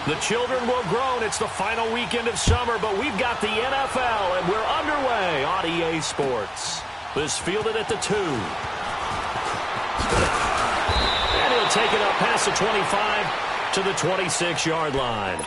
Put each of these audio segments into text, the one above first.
The children will groan. It's the final weekend of summer, but we've got the NFL, and we're underway on EA Sports. This fielded at the 2. And he'll take it up past the 25 to the 26-yard line.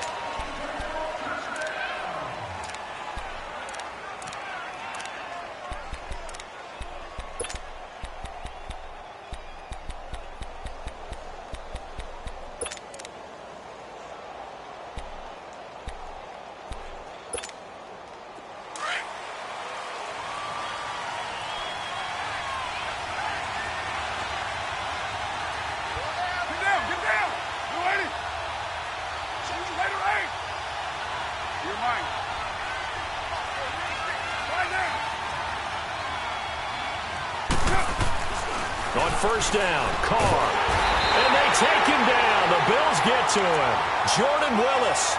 On first down, Carr. And they take him down. The Bills get to him. Jordan Willis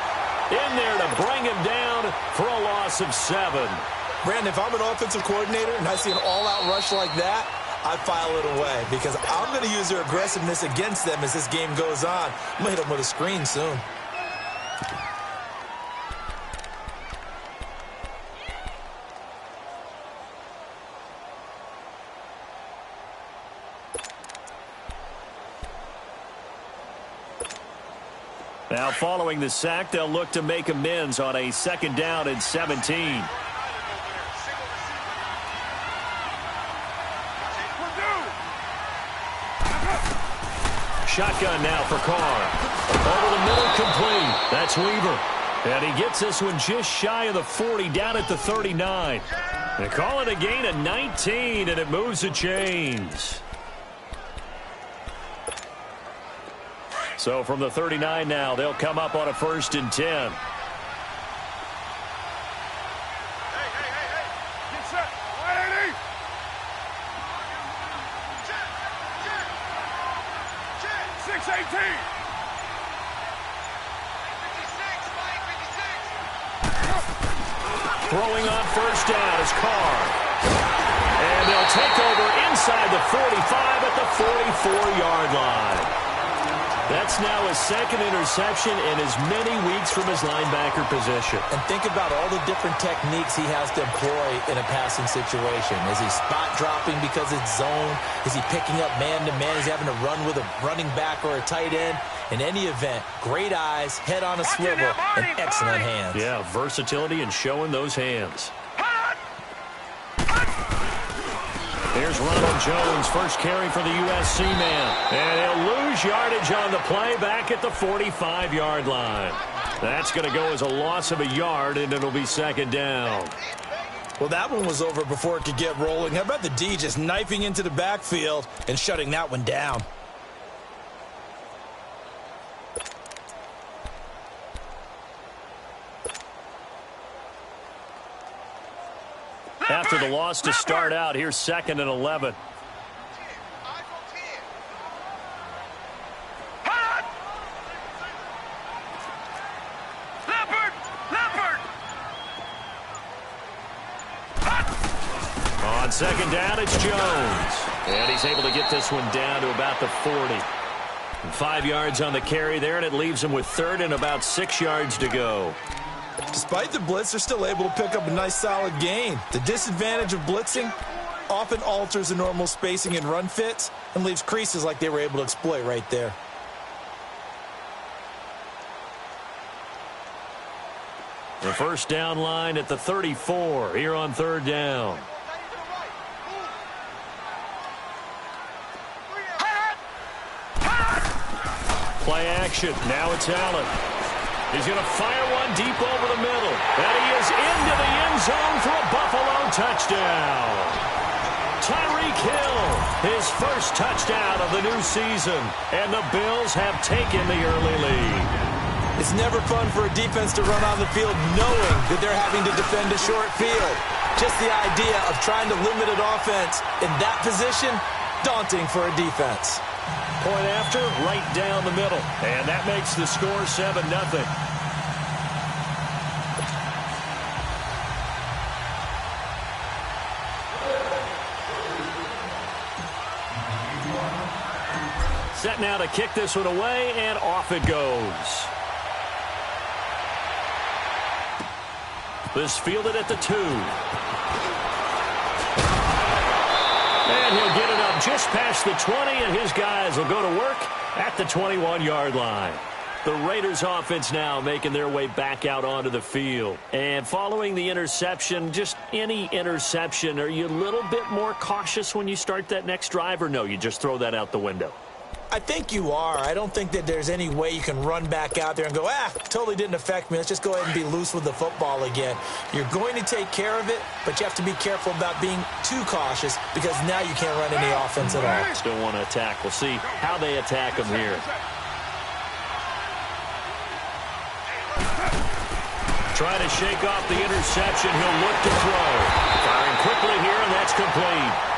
in there to bring him down for a loss of 7. Brandon, if I'm an offensive coordinator and I see an all-out rush like that, I file it away because I'm going to use their aggressiveness against them as this game goes on. I'm going to hit them with a screen soon. Now, following the sack, they'll look to make amends on a 2nd down and 17. Shotgun now for Carr. Over the middle, complete. That's Weaver. And he gets this one just shy of the 40, down at the 39. They call it a gain of 19, and it moves the chains. So from the 39 now, they'll come up on a 1st and 10. Get set. 180. Check. 618. Throwing on first down is Carr. And they'll take over inside the 45 at the 44-yard line. That's now his 2nd interception in as many weeks from his linebacker position. And think about all the different techniques he has to employ in a passing situation. Is he spot dropping because it's zone? Is he picking up man-to-man? Is he having to run with a running back or a tight end? In any event, great eyes, head on a swivel, and excellent hands. Yeah, versatility and showing those hands. Here's Ronald Jones, first carry for the USC man. And he'll lose yardage on the play back at the 45-yard line. That's going to go as a loss of a yard, and it'll be 2nd down. Well, that one was over before it could get rolling. How about the D just knifing into the backfield and shutting that one down? After the loss to start out, here's 2nd and 11. On 2nd down, it's Jones. And he's able to get this one down to about the 40. And 5 yards on the carry there, and it leaves him with 3rd and about 6 yards to go. Despite the blitz, they're still able to pick up a nice solid gain. The disadvantage of blitzing often alters the normal spacing and run fits and leaves creases like they were able to exploit right there. The first down line at the 34 here on 3rd down. Play action. Now it's Allen. He's going to fire one deep over the middle. And he is into the end zone for a Buffalo touchdown. Tyreek Hill, his first touchdown of the new season. And the Bills have taken the early lead. It's never fun for a defense to run on the field knowing that they're having to defend a short field. Just the idea of trying to limit an offense in that position, daunting for a defense. Point after, right down the middle. And that makes the score 7-0. Set now to kick this one away, and off it goes. This fielded at the 2. And he'll get it up just past the 20, and his guys will go to work at the 21-yard line. The Raiders offense now making their way back out onto the field. And following the interception, just any interception, are you a little bit more cautious when you start that next drive, or no, you just throw that out the window? I think you are. I don't think that there's any way you can run back out there and go, totally didn't affect me. Let's just go ahead and be loose with the football again. You're going to take care of it, but you have to be careful about being too cautious because now you can't run any offense at all. Still want to attack. We'll see how they attack him here. Trying to shake off the interception. He'll look to throw. Firing quickly here, and that's complete.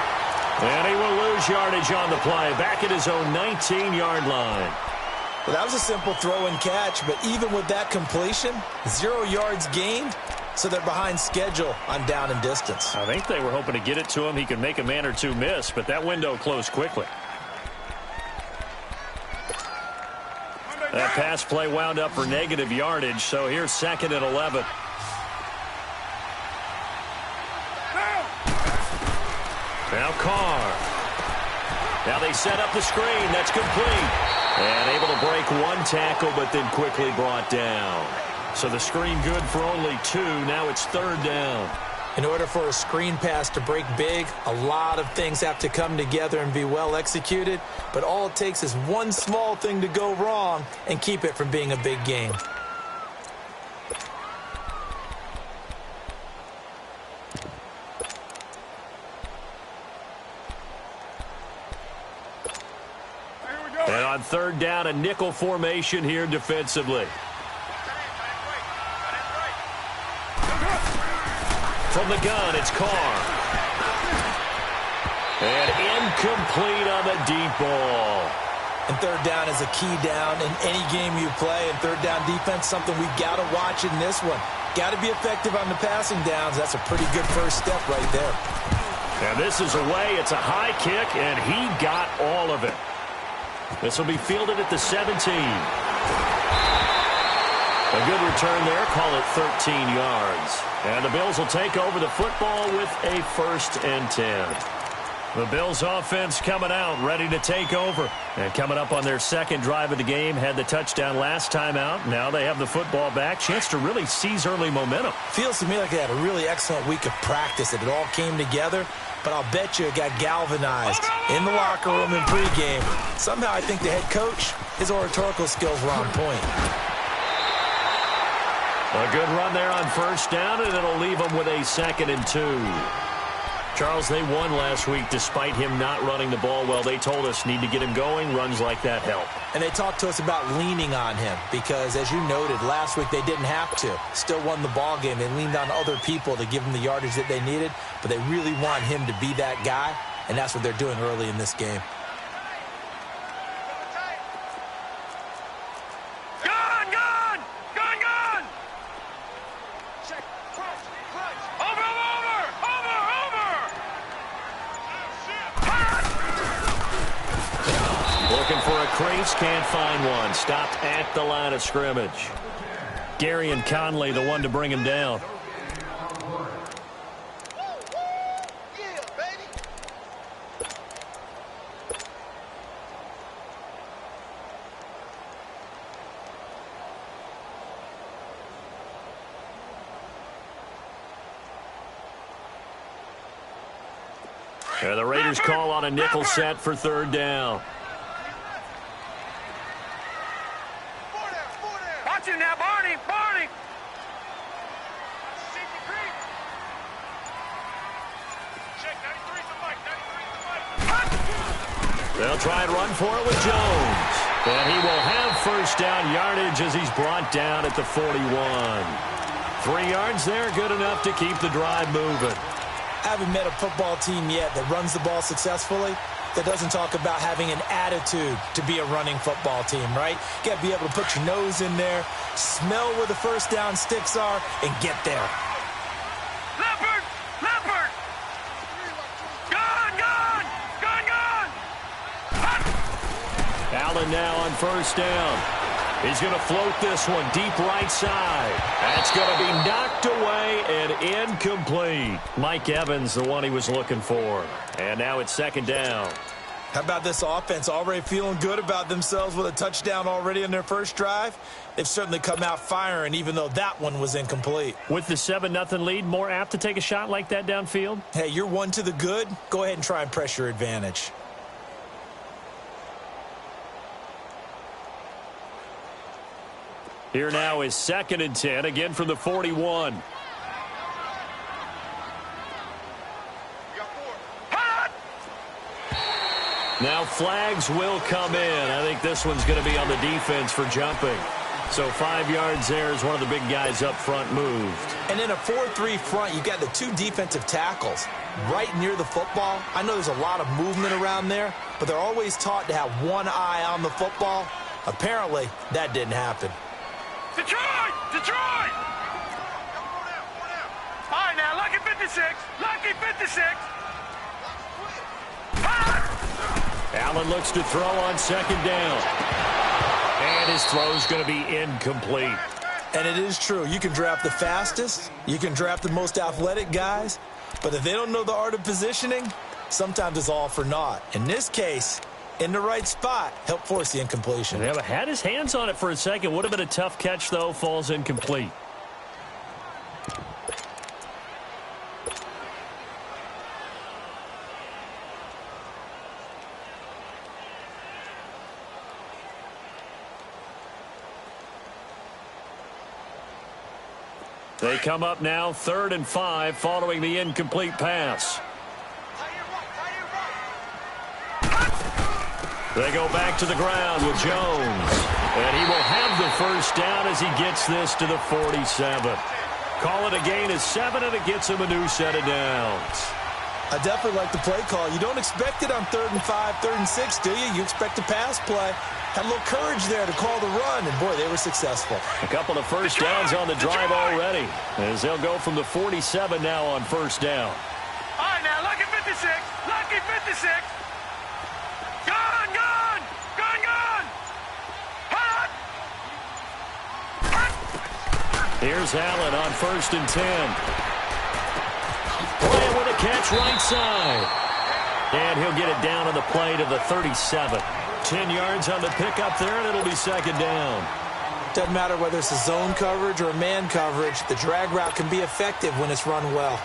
And he will lose yardage on the play. Back at his own 19-yard line. Well, that was a simple throw and catch, but even with that completion, 0 yards gained, so they're behind schedule on down and distance. I think they were hoping to get it to him. He could make a man or two miss, but that window closed quickly. That pass play wound up for negative yardage, so here's 2nd and 11. Now Carr. Now they set up the screen. That's complete. And able to break one tackle, but then quickly brought down. So the screen good for only 2. Now it's 3rd down. In order for a screen pass to break big, a lot of things have to come together and be well executed. But all it takes is one small thing to go wrong and keep it from being a big game. And on 3rd down, a nickel formation here defensively. From the gun, it's Carr. And incomplete on the deep ball. And 3rd down is a key down in any game you play. And 3rd down defense, something we've got to watch in this one. Got to be effective on the passing downs. That's a pretty good first step right there. And this is away. It's a high kick, and he got all of it. This will be fielded at the 17. A good return there. Call it 13 yards. And the Bills will take over the football with a 1st and 10. The Bills offense coming out, ready to take over. And coming up on their 2nd drive of the game, had the touchdown last time out. Now they have the football back. Chance to really seize early momentum. Feels to me like they had a really excellent week of practice. It all came together. But I'll bet you it got galvanized in the locker room in pregame. Somehow I think the head coach, his oratorical skills were on point. A good run there on 1st down, and it'll leave them with a 2nd and 2. Charles, they won last week despite him not running the ball well. They told us need to get him going. Runs like that help. And they talked to us about leaning on him because, as you noted, last week they didn't have to. Still won the ball game. They leaned on other people to give them the yardage that they needed, but they really want him to be that guy, and that's what they're doing early in this game. Looking for a crease, can't find one. Stopped at the line of scrimmage. Gary and Conley, the one to bring him down. And the Raiders call on a nickel set for 3rd down. Watch it now, Barney! Barney! Check, 93's the mic, 93's the mic. They'll try and run for it with Jones. And he will have 1st down yardage as he's brought down at the 41. 3 yards there, good enough to keep the drive moving. I haven't met a football team yet that runs the ball successfully that doesn't talk about having an attitude to be a running football team, right? You got to be able to put your nose in there, smell where the 1st down sticks are, and get there. Leopard! Leopard! Gone! Gone! Gone! Gone! Allen now on 1st down. He's going to float this one deep right side. That's going to be knocked away and incomplete. Mike Evans, the one he was looking for. And now it's second down. How about this offense already feeling good about themselves with a touchdown already in their first drive? They've certainly come out firing, even though that one was incomplete. With the 7-0 lead, more apt to take a shot like that downfield? Hey, you're one to the good. Go ahead and try and press your advantage. Here now is 2nd and 10, again from the 41. Now flags will come in. I think this one's going to be on the defense for jumping. So 5 yards there as one of the big guys up front moved. And in a 4-3 front, you've got the 2 defensive tackles right near the football. I know there's a lot of movement around there, but they're always taught to have one eye on the football. Apparently, that didn't happen. Detroit! Detroit! All right, now, lucky 56. Lucky 56. Allen looks to throw on 2nd down. And his throw's going to be incomplete. And it is true. You can draft the fastest. You can draft the most athletic guys. But if they don't know the art of positioning, sometimes it's all for naught. In this case, in the right spot, helped force the incompletion. Yeah, but had his hands on it for a second. Would have been a tough catch, though. Falls incomplete. They come up now 3rd and 5 following the incomplete pass. They go back to the ground with Jones. And he will have the first down as he gets this to the 47. Call it a gain of 7, and it gets him a new set of downs. I definitely like the play call. You don't expect it on 3rd and 5, 3rd and 6, do you? You expect a pass play. Had a little courage there to call the run, and, boy, they were successful. A couple of first downs on the drive already, as they'll go from the 47 now on first down. All right, now, lucky 56. Lucky 56. Gone, gone. Gone, gone. Hot. Here's Allen on 1st and 10. Playing with a catch right side. And he'll get it down on the play to the 37. 10 yards on the pickup there, and it'll be 2nd down. Doesn't matter whether it's a zone coverage or a man coverage. The drag route can be effective when it's run well.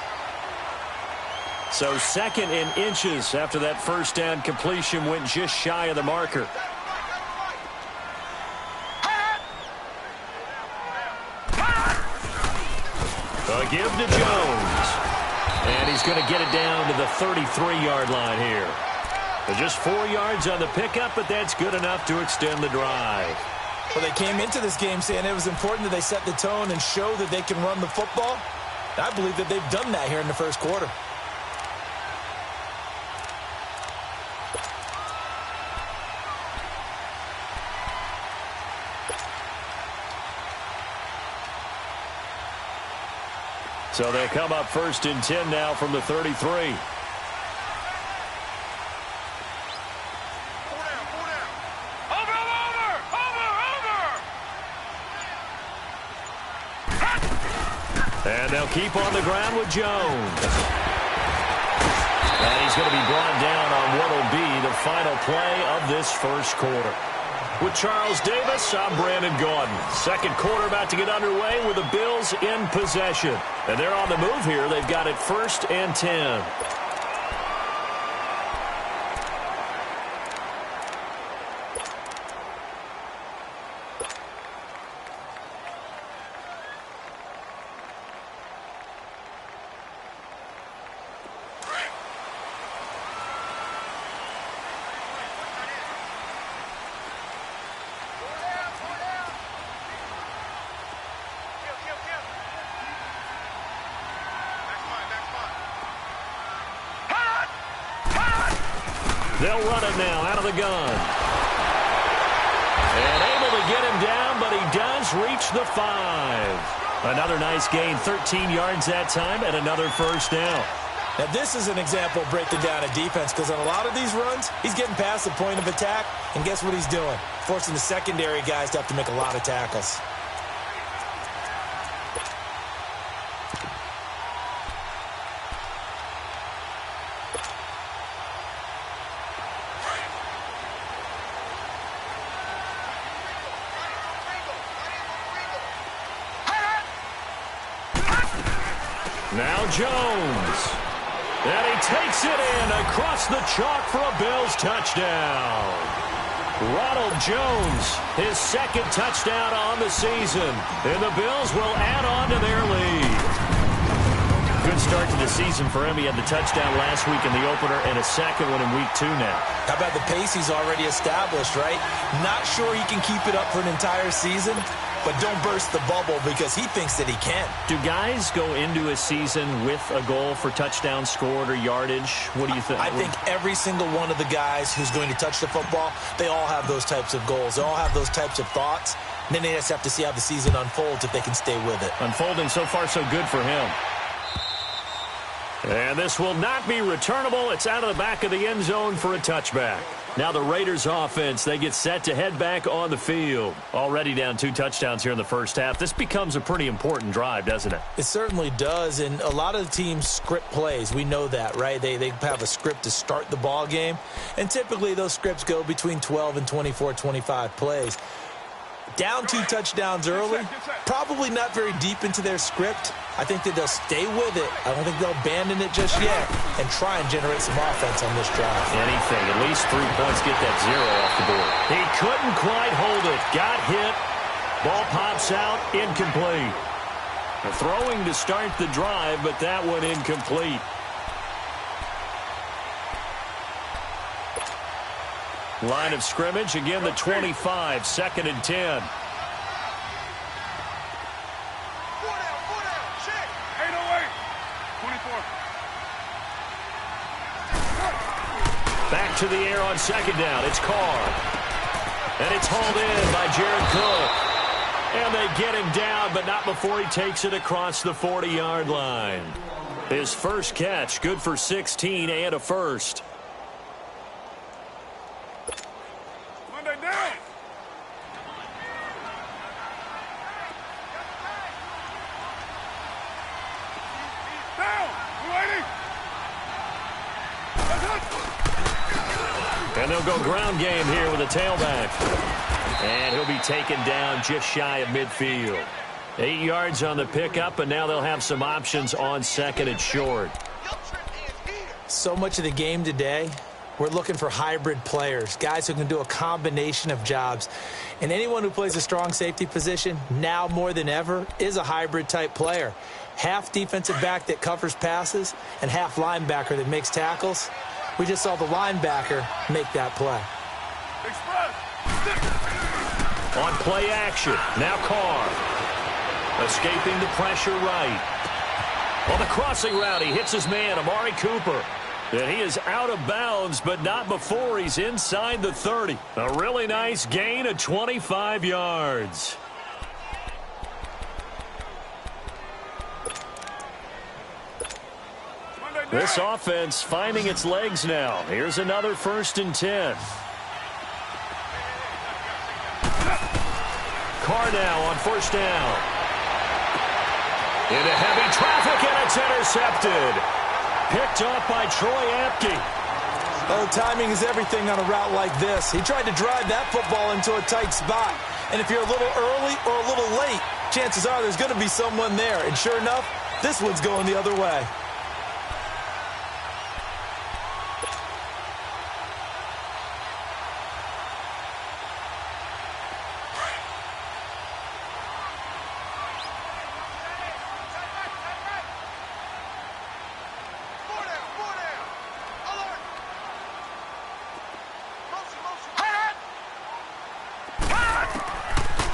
So 2nd and inches after that first down completion went just shy of the marker. A give to Jones. And he's going to get it down to the 33-yard line here. Just 4 yards on the pickup, but that's good enough to extend the drive. Well, they came into this game saying it was important that they set the tone and show that they can run the football. I believe that they've done that here in the first quarter. So they'll come up 1st and 10 now from the 33. And they'll keep on the ground with Jones. And he's going to be brought down on what will be the final play of this first quarter. With Charles Davis, I'm Brandon Gaudin. Second quarter about to get underway with the Bills in possession. And they're on the move here. They've got it 1st and 10. They'll run it now out of the gun. And able to get him down, but he does reach the 5. Another nice gain, 13 yards that time, and another first down. Now, this is an example of breaking down a defense because on a lot of these runs, he's getting past the point of attack, and guess what he's doing? Forcing the secondary guys to have to make a lot of tackles. Now Jones. And he takes it in across the chalk for a Bills touchdown. Ronald Jones, his second touchdown on the season. And the Bills will add on to their lead. Good start to the season for him. He had the touchdown last week in the opener and a second one in week 2 now. How about the pace he's already established, right? Not sure he can keep it up for an entire season, but don't burst the bubble because he thinks that he can. Do guys go into a season with a goal for touchdowns scored or yardage? What do you think? I think every single one of the guys who's going to touch the football, they all have those types of goals. They all have those types of thoughts. And then they just have to see how the season unfolds if they can stay with it. Unfolding so far so good for him. And this will not be returnable. It's out of the back of the end zone for a touchback. Now the Raiders offense, they get set to head back on the field. Already down 2 touchdowns here in the first half. This becomes a pretty important drive, doesn't it? It certainly does, and a lot of the teams script plays. We know that, right? They have a script to start the ball game, and typically those scripts go between 12 and 24, 25 plays. Down 2 touchdowns early, probably not very deep into their script. I think that they'll stay with it. I don't think they'll abandon it just yet and try and generate some offense on this drive. Anything, at least 3 points, get that 0 off the board. He couldn't quite hold it. Got hit. Ball pops out, incomplete. Throwing to start the drive, but that one incomplete. Line of scrimmage, again the 25, 2nd and 10. Back to the air on 2nd down. It's Carr. And it's hauled in by Jared Cook. And they get him down, but not before he takes it across the 40-yard line. His first catch, good for 16 and a first. And they'll go ground game here with a tailback. And he'll be taken down just shy of midfield. 8 yards on the pickup, and now they'll have some options on 2nd and short. So much of the game today, we're looking for hybrid players, guys who can do a combination of jobs. And anyone who plays a strong safety position, now more than ever, is a hybrid type player. Half defensive back that covers passes and half linebacker that makes tackles. We just saw the linebacker make that play. On play action, now Carr. Escaping the pressure right. On the crossing route, he hits his man, Amari Cooper. And he is out of bounds, but not before he's inside the 30. A really nice gain of 25 yards. This offense finding its legs now. Here's another 1st and 10. Carr now on 1st down. Into heavy traffic, and it's intercepted. Picked off by Troy Apke. Oh, timing is everything on a route like this. He tried to drive that football into a tight spot. And if you're a little early or a little late, chances are there's going to be someone there. And sure enough, this one's going the other way.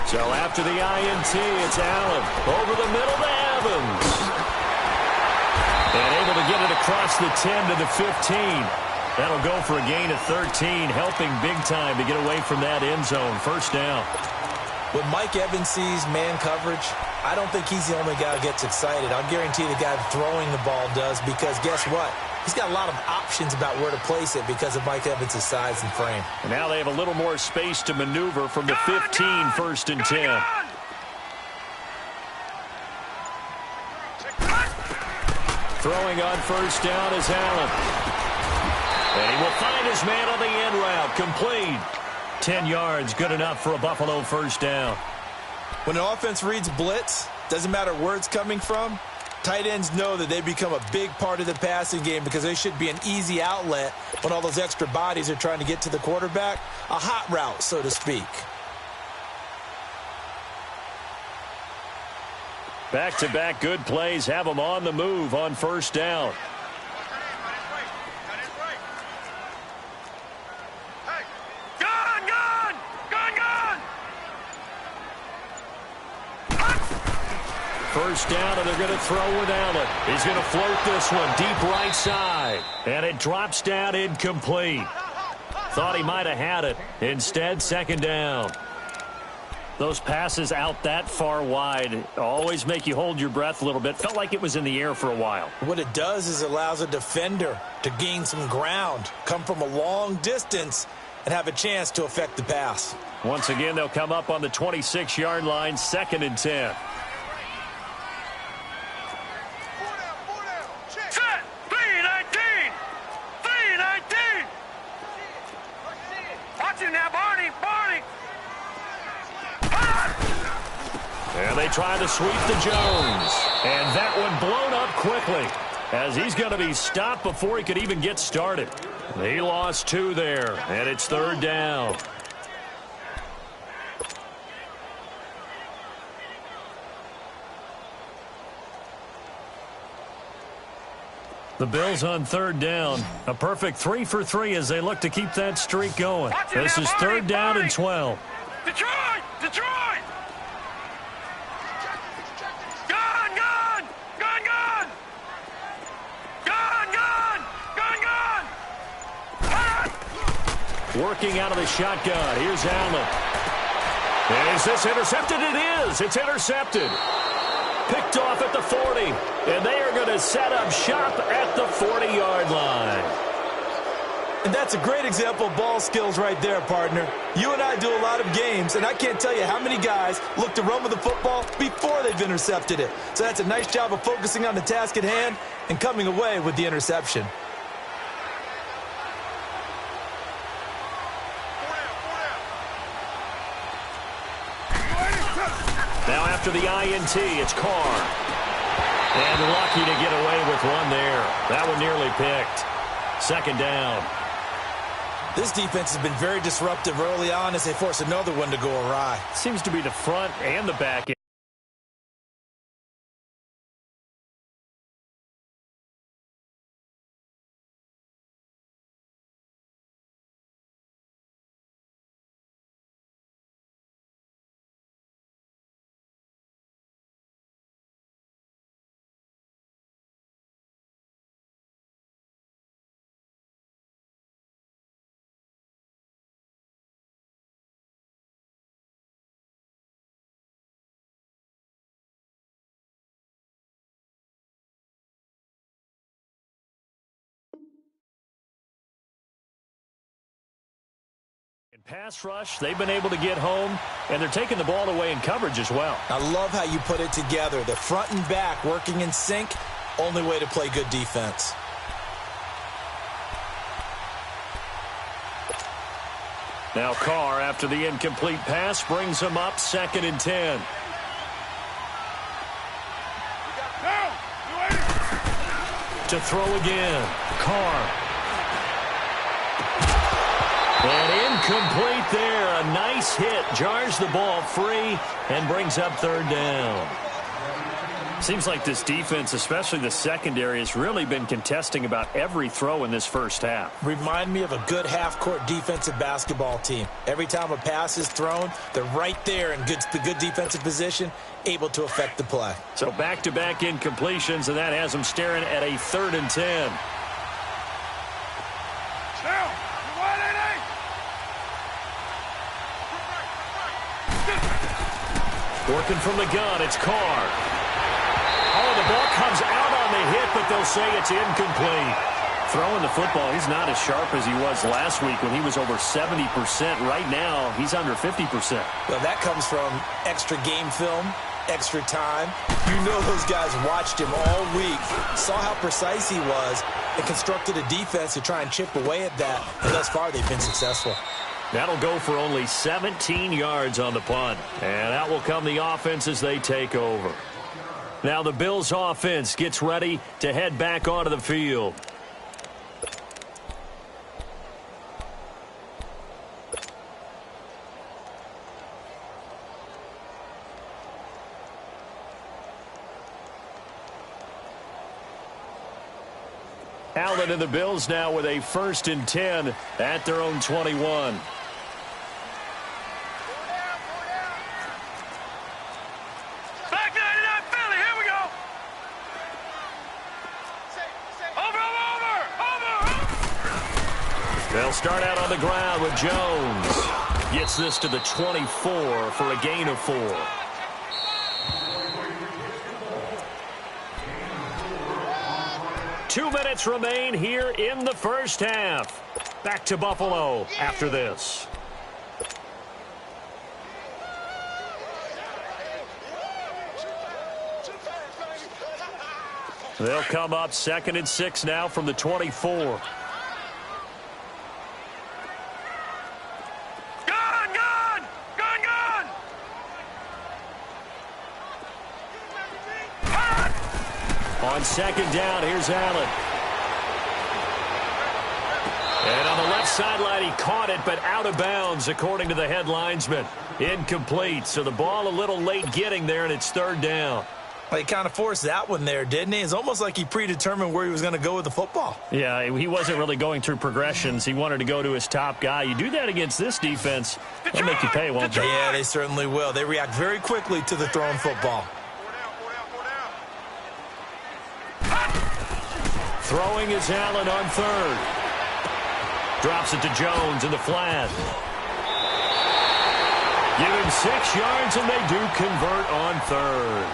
So after the INT, it's Allen. Over the middle to Evans. And able to get it across the 10 to the 15. That'll go for a gain of 13, helping big time to get away from that end zone. 1st down. When Mike Evans sees man coverage, I don't think he's the only guy who gets excited. I'll guarantee the guy throwing the ball does, because guess what? He's got a lot of options about where to place it because of Mike Evans' size and frame. And now they have a little more space to maneuver from the 15, first and 10. Throwing on first down is Allen. And he will find his man on the end route. Complete. 10 yards, good enough for a Buffalo first down. When an offense reads blitz, doesn't matter where it's coming from, tight ends know that they become a big part of the passing game because they should be an easy outlet when all those extra bodies are trying to get to the quarterback. A hot route, so to speak. Back-to-back good plays have them on the move on first down. First down, and they're going to throw with Allen. He's going to float this one deep right side. And it drops down incomplete. Thought he might have had it. Instead, second down. Those passes out that far wide always make you hold your breath a little bit. Felt like it was in the air for a while. What it does is it allows a defender to gain some ground, come from a long distance, and have a chance to affect the pass. Once again, they'll come up on the 26-yard line, second and 10. And they try to sweep to Jones. And that one blown up quickly as he's going to be stopped before he could even get started. He lost 2 there, and it's third down. The Bills on third down. A perfect 3 for 3 as they look to keep that streak going. This is third down and 12. Detroit! Detroit! Gone! Gone! Gone! Gone! Gone! Gone! Gone! Gone! Working out of the shotgun. Here's Allen. Is this intercepted? It is. It's intercepted. Picked off at the 40. And they are going to set up shop at the 40-yard line. And that's a great example of ball skills right there, partner. You and I do a lot of games, and I can't tell you how many guys look to run with the football before they've intercepted it. So that's a nice job of focusing on the task at hand and coming away with the interception. Now after the INT, it's Carr. And lucky to get away with one there. That one nearly picked. Second down. This defense has been very disruptive early on as they force another one to go awry. Seems to be the front and the back end. In pass rush, they've been able to get home, and they're taking the ball away in coverage as well. I love how you put it together. The front and back working in sync, only way to play good defense. Now Carr, after the incomplete pass, brings him up second and 10. To throw again, Carr. And incomplete there. A nice hit. Jars the ball free and brings up third down. Seems like this defense, especially the secondary, has really been contesting about every throw in this first half. Remind me of a good half-court defensive basketball team. Every time a pass is thrown, they're right there in the good defensive position, able to affect the play. So back-to-back incompletions, and that has them staring at a third and 10. Working from the gun, it's Carr. Oh, the ball comes out on the hit, but they'll say it's incomplete. Throwing the football, he's not as sharp as he was last week when he was over 70%. Right now, he's under 50%. Well, that comes from extra game film, extra time. You know those guys watched him all week, saw how precise he was, and constructed a defense to try and chip away at that. And thus far, they've been successful. That'll go for only 17 yards on the punt. And out will come the offense as they take over. Now the Bills offense gets ready to head back onto the field. Allen and the Bills now with a 1st and 10 at their own 21. Back 99 Philly, here we go. Over. They'll start out on the ground with Jones. Gets this to the 24 for a gain of 4. Two minutes remain here in the first half. Back to Buffalo after this. They'll come up 2nd and 6 now from the 24. On 2nd down, here's Allen. And on the left sideline, he caught it, but out of bounds, according to the head linesman. Incomplete, so the ball a little late getting there, and it's 3rd down. Well, he kind of forced that one there, didn't he? It's almost like he predetermined where he was going to go with the football. Yeah, he wasn't really going through progressions. He wanted to go to his top guy. You do that against this defense, they'll make you pay, won't they? Yeah, they certainly will. They react very quickly to the thrown football. Throwing is Allen on 3rd. Drops it to Jones in the flat. Give him 6 yards, and they do convert on 3rd.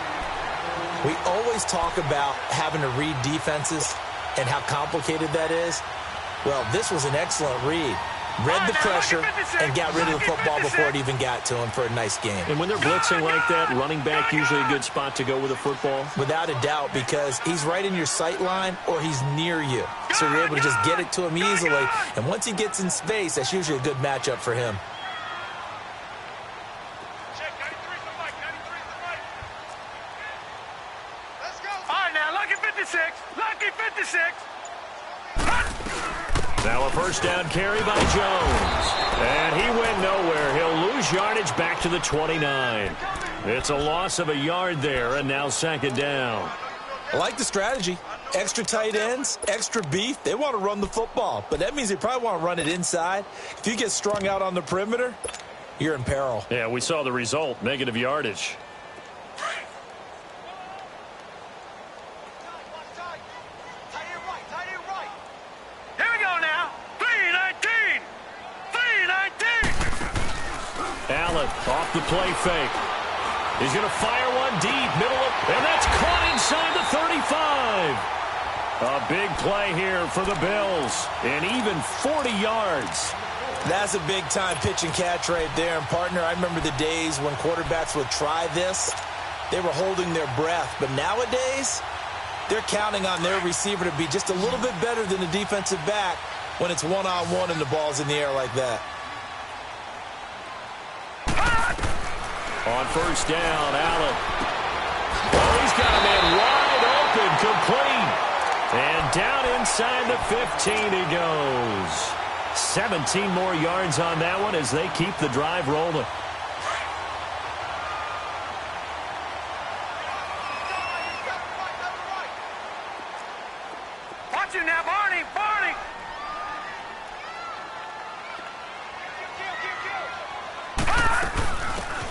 We always talk about having to read defenses and how complicated that is. Well, this was an excellent read. Read the pressure and got rid of the football before it even got to him for a nice game. And when they're blitzing like that, running back usually a good spot to go with the football? Without a doubt, because he's right in your sight line or he's near you. So you're able to just get it to him easily. And once he gets in space, that's usually a good matchup for him. All right, now, lucky 56. Lucky 56. Now a 1st down carry by Jones. And he went nowhere. He'll lose yardage back to the 29. It's a loss of a yard there, and now 2nd down. I like the strategy. Extra tight ends, extra beef. They want to run the football, but that means they probably want to run it inside. If you get strung out on the perimeter, you're in peril. Yeah, we saw the result, negative yardage. Here we go now. 3-19. 3-19. Allen off the play fake. He's going to fire one deep, middle of, and that's caught inside the 35. A big play here for the Bills, and even 40 yards. That's a big-time pitch and catch right there. And, partner, I remember the days when quarterbacks would try this. They were holding their breath. But nowadays, they're counting on their receiver to be just a little bit better than the defensive back when it's one-on-one and the ball's in the air like that. On 1st down, Allen. Oh, he's got a man wide open, complete. And down inside the 15 he goes. 17 more yards on that one as they keep the drive rolling. Watch him now, Barney. Barney.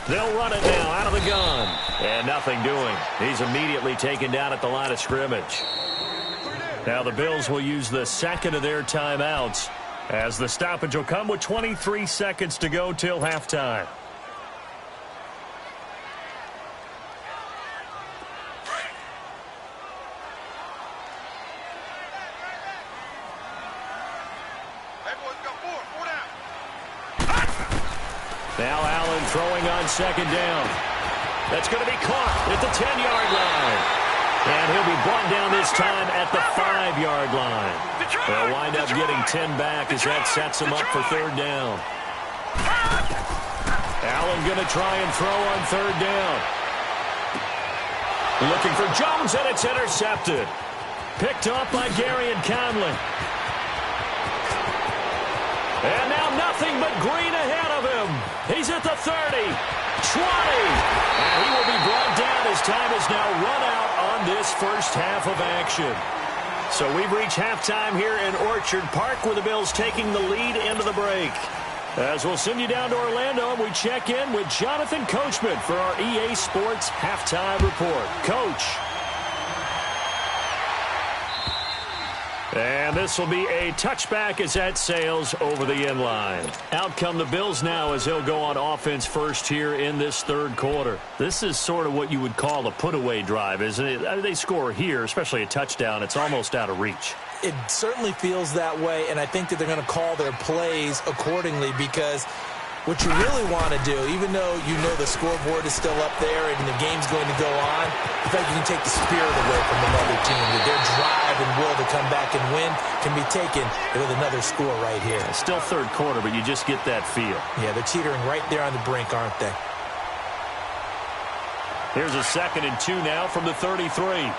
They'll run it now out of the gun. And nothing doing. He's immediately taken down at the line of scrimmage. Now the Bills will use the 2nd of their timeouts as the stoppage will come with 23 seconds to go till halftime. Now Allen throwing on second down. That's going to be caught at the 10-yard line. And he'll be brought down this time at the 5-yard line. They'll wind up getting 10 back as that sets him up for third down. Allen going to try and throw on third down. Looking for Jones, and it's intercepted. Picked off by Gary and Conley. And now nothing but green ahead of him. He's at the 30, 20. And he will be brought down as time is now run out on this first half of action. So we've reached halftime here in Orchard Park with the Bills taking the lead into the break. As we'll send you down to Orlando, and we check in with Jonathan Coachman for our EA Sports Halftime Report. Coach. And this will be a touchback as that sails over the end line. Out come the Bills now as they'll go on offense first here in this third quarter. This is sort of what you would call a put-away drive, isn't it? I mean, they score here, especially a touchdown. It's almost out of reach. It certainly feels that way, and I think that they're going to call their plays accordingly because what you really want to do, even though you know the scoreboard is still up there and the game's going to go on, the fact you can take the spirit away from another team, that their drive and will to come back and win can be taken with another score right here. It's still third quarter, but you just get that feel. Yeah, they're teetering right there on the brink, aren't they? Here's a 2nd and 2 now from the 33.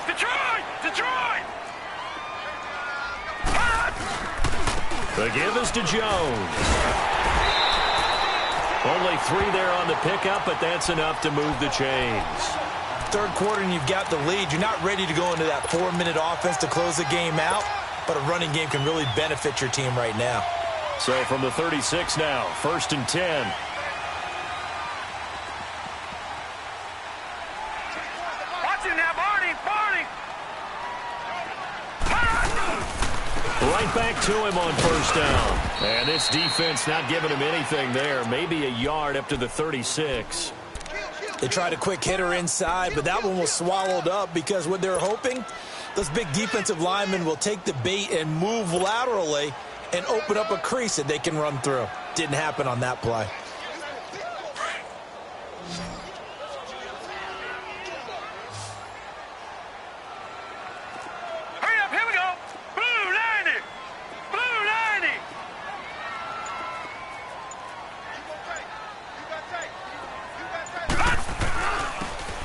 Detroit! The give is to Jones. Only 3 there on the pickup, but that's enough to move the chains. Third quarter and you've got the lead. You're not ready to go into that 4-minute offense to close the game out, but a running game can really benefit your team right now. So from the 36 now, 1st and 10. Watch it now, Barney! Right back to him on first down. And this defense not giving him anything there. Maybe a yard up to the 36. They tried a quick hitter inside, but that one was swallowed up because what they're hoping, those big defensive linemen will take the bait and move laterally and open up a crease that they can run through. Didn't happen on that play. Hurry up, here we go! Blue 90! Blue 90!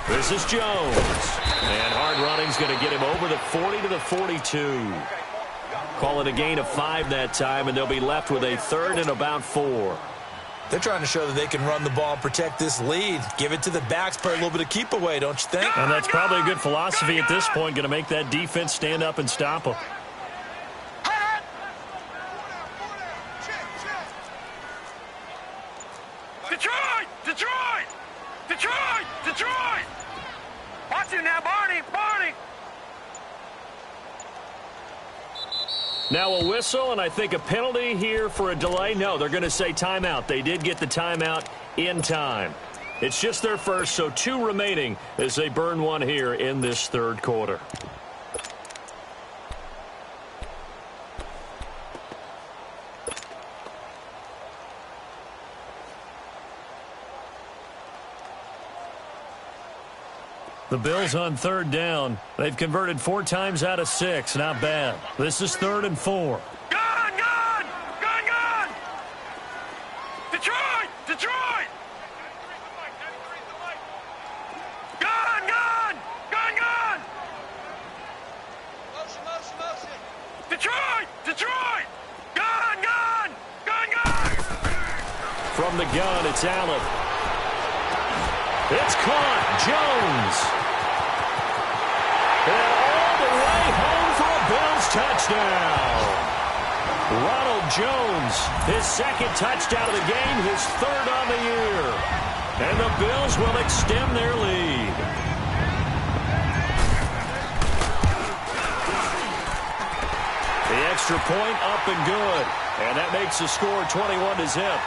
This is Jones. And hard running's going to get him over the 40 to the 42. Call it a gain of 5 that time, and they'll be left with a 3rd and about 4. They're trying to show that they can run the ball and protect this lead. Give it to the backs, play a little bit of keep away, don't you think? And that's probably a good philosophy at this point, going to make that defense stand up and stop them. Detroit! Watch it now, Barney! Now a whistle, and I think a penalty here for a delay. No, they're going to say timeout. They did get the timeout in time. It's just their first, so 2 remaining as they burn one here in this third quarter. The Bills on 3rd down. They've converted 4 times out of 6. Not bad. This is 3rd and 4. Gun! Detroit! Gun! Detroit! Gun! From the gun, it's Allen. It's caught. Jones. And all the way home for a Bills touchdown. Ronald Jones, his 2nd touchdown of the game, his 3rd on the year. And the Bills will extend their lead. The extra point up and good. And that makes the score 21-0.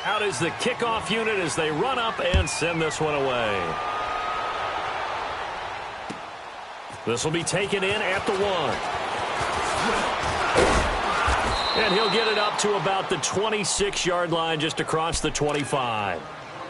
Out out is the kickoff unit as they run up and send this one away. This will be taken in at the 1. And he'll get it up to about the 26-yard line, just across the 25.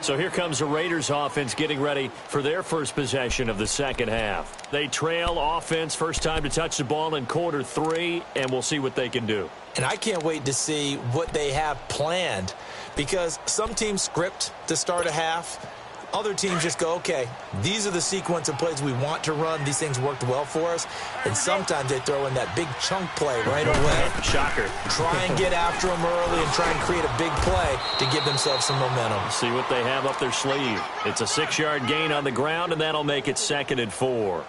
So here comes the Raiders offense getting ready for their first possession of the second half. They trail offense, first time to touch the ball in quarter 3, and we'll see what they can do. And I can't wait to see what they have planned, because some teams script to start a half. Other teams just go, okay, these are the sequence of plays we want to run. These things worked well for us. And sometimes they throw in that big chunk play right away. Shocker. Try and get after them early and try and create a big play to give themselves some momentum. See what they have up their sleeve. It's a 6-yard gain on the ground, and that'll make it 2nd and 4.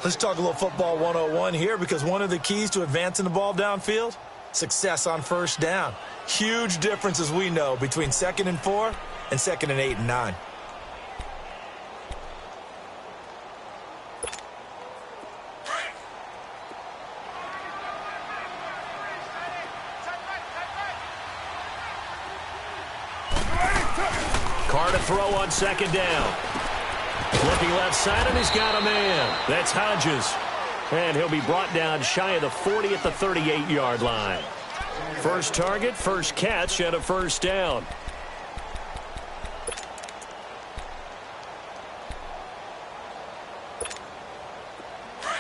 Let's talk a little football 101 here, because one of the keys to advancing the ball downfield, success on first down. Huge difference, as we know, between 2nd and 4 and 2nd and 8 and 9. Carr to throw on 2nd down. Looking left side, and he's got a man. That's Hodges. And he'll be brought down shy of the 40 at the 38-yard line. First target, first catch, and a first down.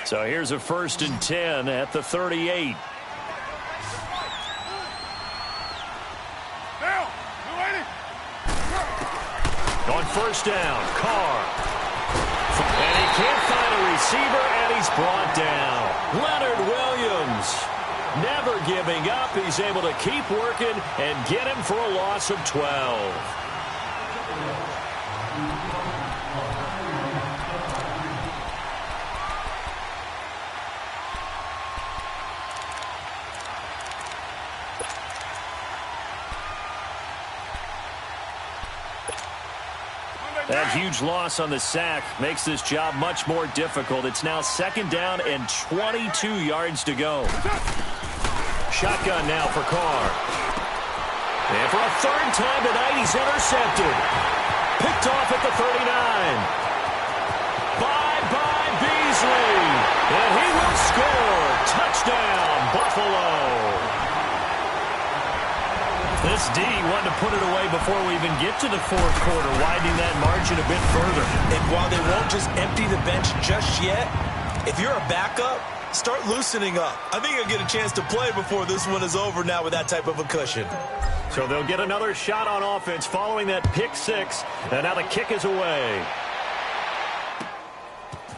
So here's a 1st and 10 at the 38. On first down, Carr. And he can't find a receiver, and he's brought down. Leonard Williams, never giving up. He's able to keep working and get him for a loss of 12. That huge loss on the sack makes this job much more difficult. It's now 2nd down and 22 yards to go. Shotgun now for Carr. And for a 3rd time tonight, he's intercepted. Picked off at the 39. By Beasley. And he will score. Touchdown, Buffalo. This D wanted to put it away before we even get to the 4th quarter, widening that margin a bit further. And while they won't just empty the bench just yet, if you're a backup, start loosening up. I think you'll get a chance to play before this one is over now with that type of a cushion. So they'll get another shot on offense following that pick 6, and now the kick is away.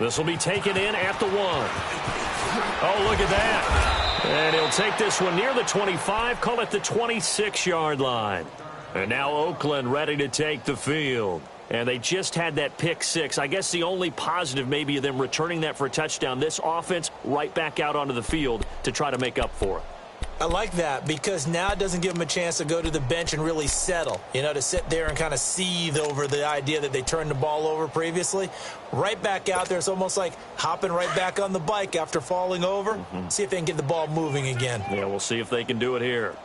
This will be taken in at the 1. Oh, look at that. And he'll take this one near the 25, call it the 26-yard line. And now Oakland ready to take the field. And they just had that pick 6. I guess the only positive maybe of them returning that for a touchdown. This offense right back out onto the field to try to make up for it. I like that, because now it doesn't give them a chance to go to the bench and really settle, to sit there and kind of seethe over the idea that they turned the ball over previously. Right back out there, it's almost like hopping right back on the bike after falling over. See if they can get the ball moving again. Yeah, we'll see if they can do it here.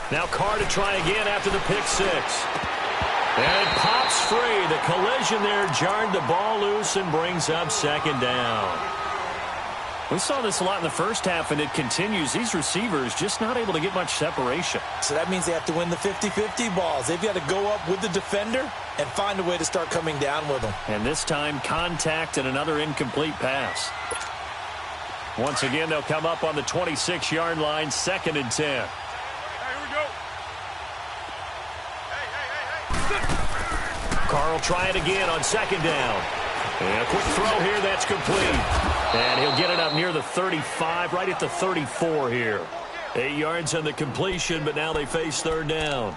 Now Carr to try again after the pick 6. And it pops free. The collision there jarred the ball loose and brings up 2nd down. We saw this a lot in the first half, and it continues. These receivers just not able to get much separation. So that means they have to win the 50-50 balls. They've got to go up with the defender and find a way to start coming down with them. And this time, contact and another incomplete pass. Once again, they'll come up on the 26-yard line, 2nd and 10. Hey, here we go. Hey. Carr will try it again on 2nd down. And a quick throw here, that's complete. And he'll get it up near the 35, right at the 34 here. 8 yards on the completion, but now they face 3rd down.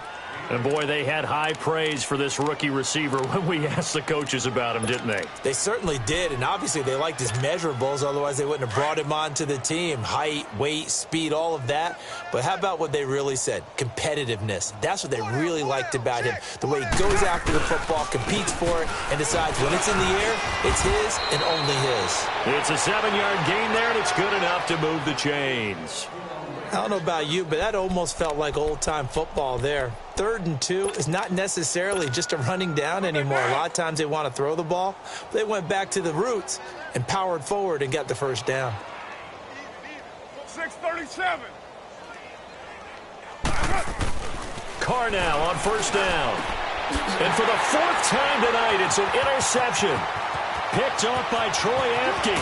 And, boy, they had high praise for this rookie receiver when we asked the coaches about him, didn't they? They certainly did, and obviously they liked his measurables. Otherwise, they wouldn't have brought him onto the team. Height, weight, speed, all of that. But how about what they really said? Competitiveness. That's what they really liked about him. The way he goes after the football, competes for it, and decides when it's in the air, it's his and only his. It's a 7-yard gain there, and it's good enough to move the chains. I don't know about you, but that almost felt like old-time football there. 3rd and 2 is not necessarily just a running down anymore. A lot of times they want to throw the ball. They went back to the roots and powered forward and got the first down. 6:37. Carr now on first down. And for the 4th time tonight, it's an interception. Picked off by Troy Apke.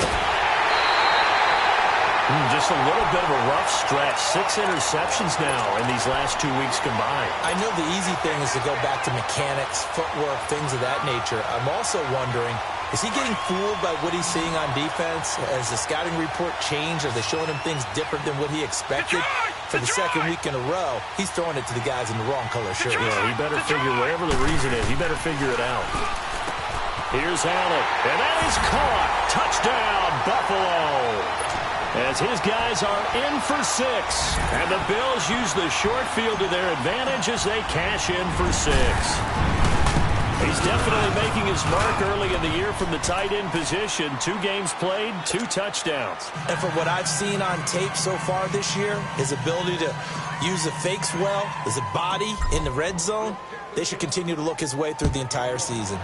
Just a little bit of a rough stretch. 6 interceptions now in these last 2 weeks combined. I know the easy thing is to go back to mechanics, footwork, things of that nature. I'm also wondering, is he getting fooled by what he's seeing on defense? Has the scouting report changed? Are they showing him things different than what he expected? For the 2nd week in a row, he's throwing it to the guys in the wrong color shirt. Yeah, he better figure, whatever the reason is, he better figure it out. Here's Allen, and that is caught. Touchdown, Buffalo. As his guys are in for 6. And the Bills use the short field to their advantage as they cash in for 6. He's definitely making his mark early in the year from the tight end position. 2 games played, 2 touchdowns. And from what I've seen on tape so far this year, his ability to use the fakes well, his body in the red zone, they should continue to look his way through the entire season.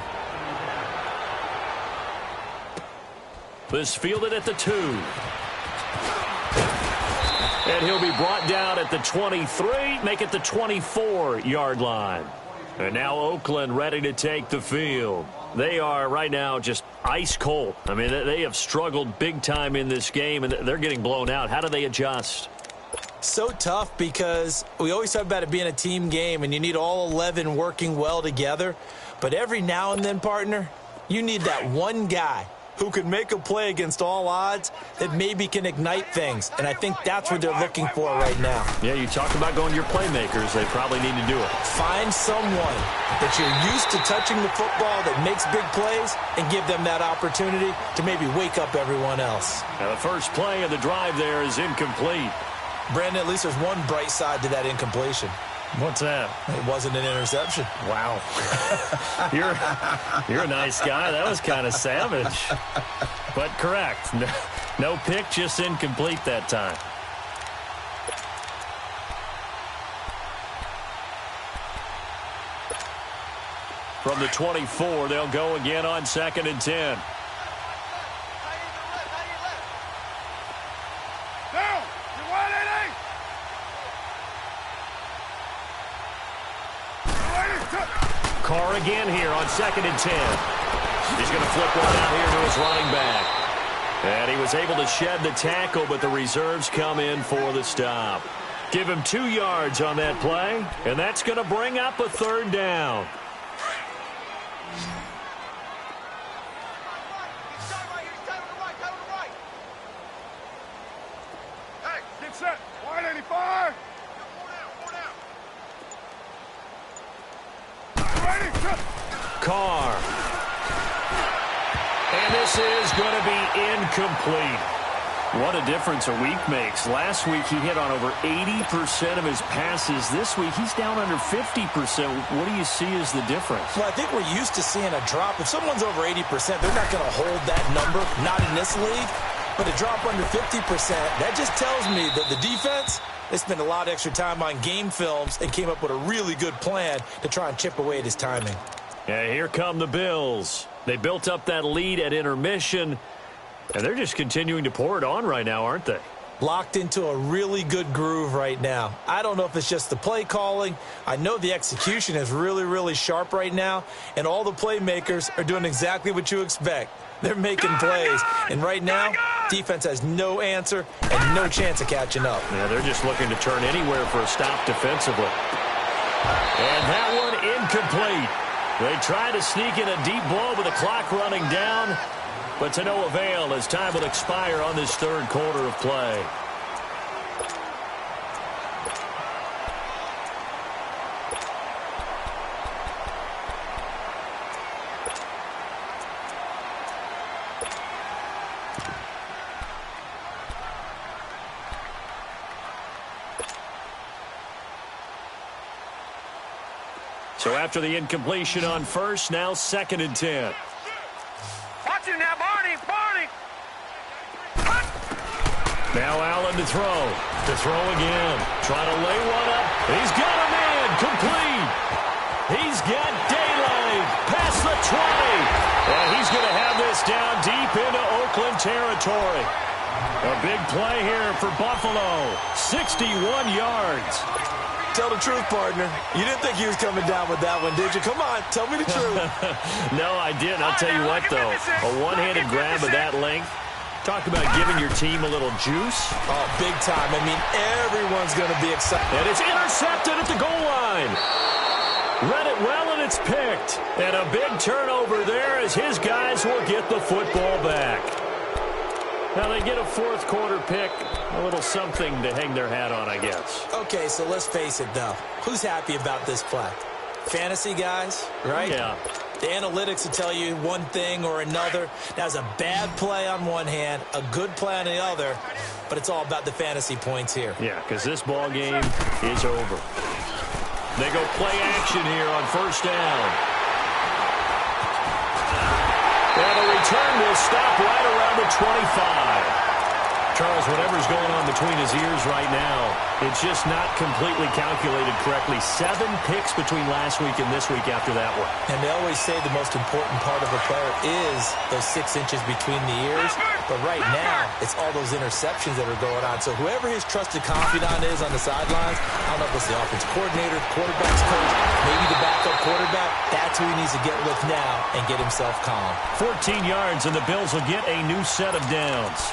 This fielded at the 2. And he'll be brought down at the 23, make it the 24-yard line. And now Oakland ready to take the field. They are right now just ice cold. I mean, they have struggled big time in this game, and they're getting blown out. How do they adjust? So tough because we always talk about it being a team game, and you need all 11 working well together. But every now and then, partner, you need that one guy who can make a play against all odds that maybe can ignite things. And I think that's what they're looking for right now. Yeah, you talk about going to your playmakers. They probably need to do it. Find someone that you're used to touching the football that makes big plays and give them that opportunity to maybe wake up everyone else. Now, the first play of the drive there is incomplete. Brandon, at least there's one bright side to that incompletion. What's that? It wasn't an interception. Wow. You're a nice guy. That was kind of savage. But correct. No pick, just incomplete that time. From the 24, they'll go again on 2nd and 10. Carr again here on 2nd and 10. He's going to flip one out here to his running back. And he was able to shed the tackle, but the reserves come in for the stop. Give him 2 yards on that play, and that's going to bring up a 3rd down. Hey, get set. Wide 85. Carr. And this is going to be incomplete. What a difference a week makes. Last week he hit on over 80% of his passes. This week he's down under 50%. What do you see as the difference? Well, I think we're used to seeing a drop. If someone's over 80%, they're not going to hold that number, not in this league. But a drop under 50%, that just tells me that the defense, they spent a lot of extra time on game films and came up with a really good plan to try and chip away at his timing. Yeah, here come the Bills. They built up that lead at intermission, and they're just continuing to pour it on right now, aren't they? Locked into a really good groove right now. I don't know if it's just the play calling. I know the execution is really, really sharp right now, and all the playmakers are doing exactly what you expect. They're making plays, and right now, defense has no answer and no chance of catching up. Yeah, they're just looking to turn anywhere for a stop defensively. And that one incomplete. They try to sneak in a deep blow with the clock running down, but to no avail as time will expire on this 3rd quarter of play. So after the incompletion on first, now 2nd and 10. Watch him now, Barney. Now Allen to throw. To throw again. Trying to lay one up. He's got a man. Complete. He's got daylight. Past the 20. And he's going to have this down deep into Oakland territory. A big play here for Buffalo. 61 yards. Tell the truth, partner. You didn't think he was coming down with that one, did you? Come on, tell me the truth. No, I didn't. I'll tell you what, though. A one-handed grab of that length. Talk about giving your team a little juice. Oh, big time. I mean, everyone's going to be excited. And it's intercepted at the goal line. Read it well, and it's picked. And a big turnover there as his guys will get the football back. Now they get a fourth quarter pick, a little something to hang their hat on, I guess. Okay, so let's face it, though. Who's happy about this play? Fantasy guys, right? Yeah. The analytics will tell you one thing or another. That's a bad play on one hand, a good play on the other, but it's all about the fantasy points here. Yeah, because this ball game is over. They go play action here on first down. And the return will stop right around the 25. Charles, whatever's going on between his ears right now, it's just not completely calculated correctly. 7 picks between last week and this week after that one. And they always say the most important part of a player is those 6 inches between the ears. But right now, it's all those interceptions that are going on. So whoever his trusted confidant is on the sidelines, I don't know if it's the offensive coordinator, the quarterback's coach, maybe the backup quarterback, that's who he needs to get with now and get himself calm. 14 yards, and the Bills will get a new set of downs.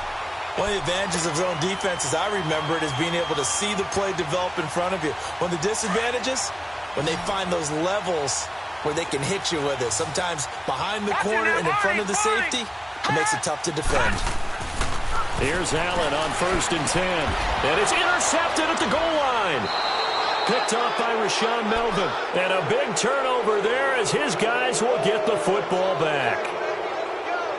One of the advantages of zone defense, as I remember it, is being able to see the play develop in front of you. One of the disadvantages, when they find those levels where they can hit you with it. Sometimes behind the corner and in front of the safety, it makes it tough to defend. Here's Allen on first and 10. And it's intercepted at the goal line. Picked up by Rashawn Melvin. And a big turnover there as his guys will get the football back.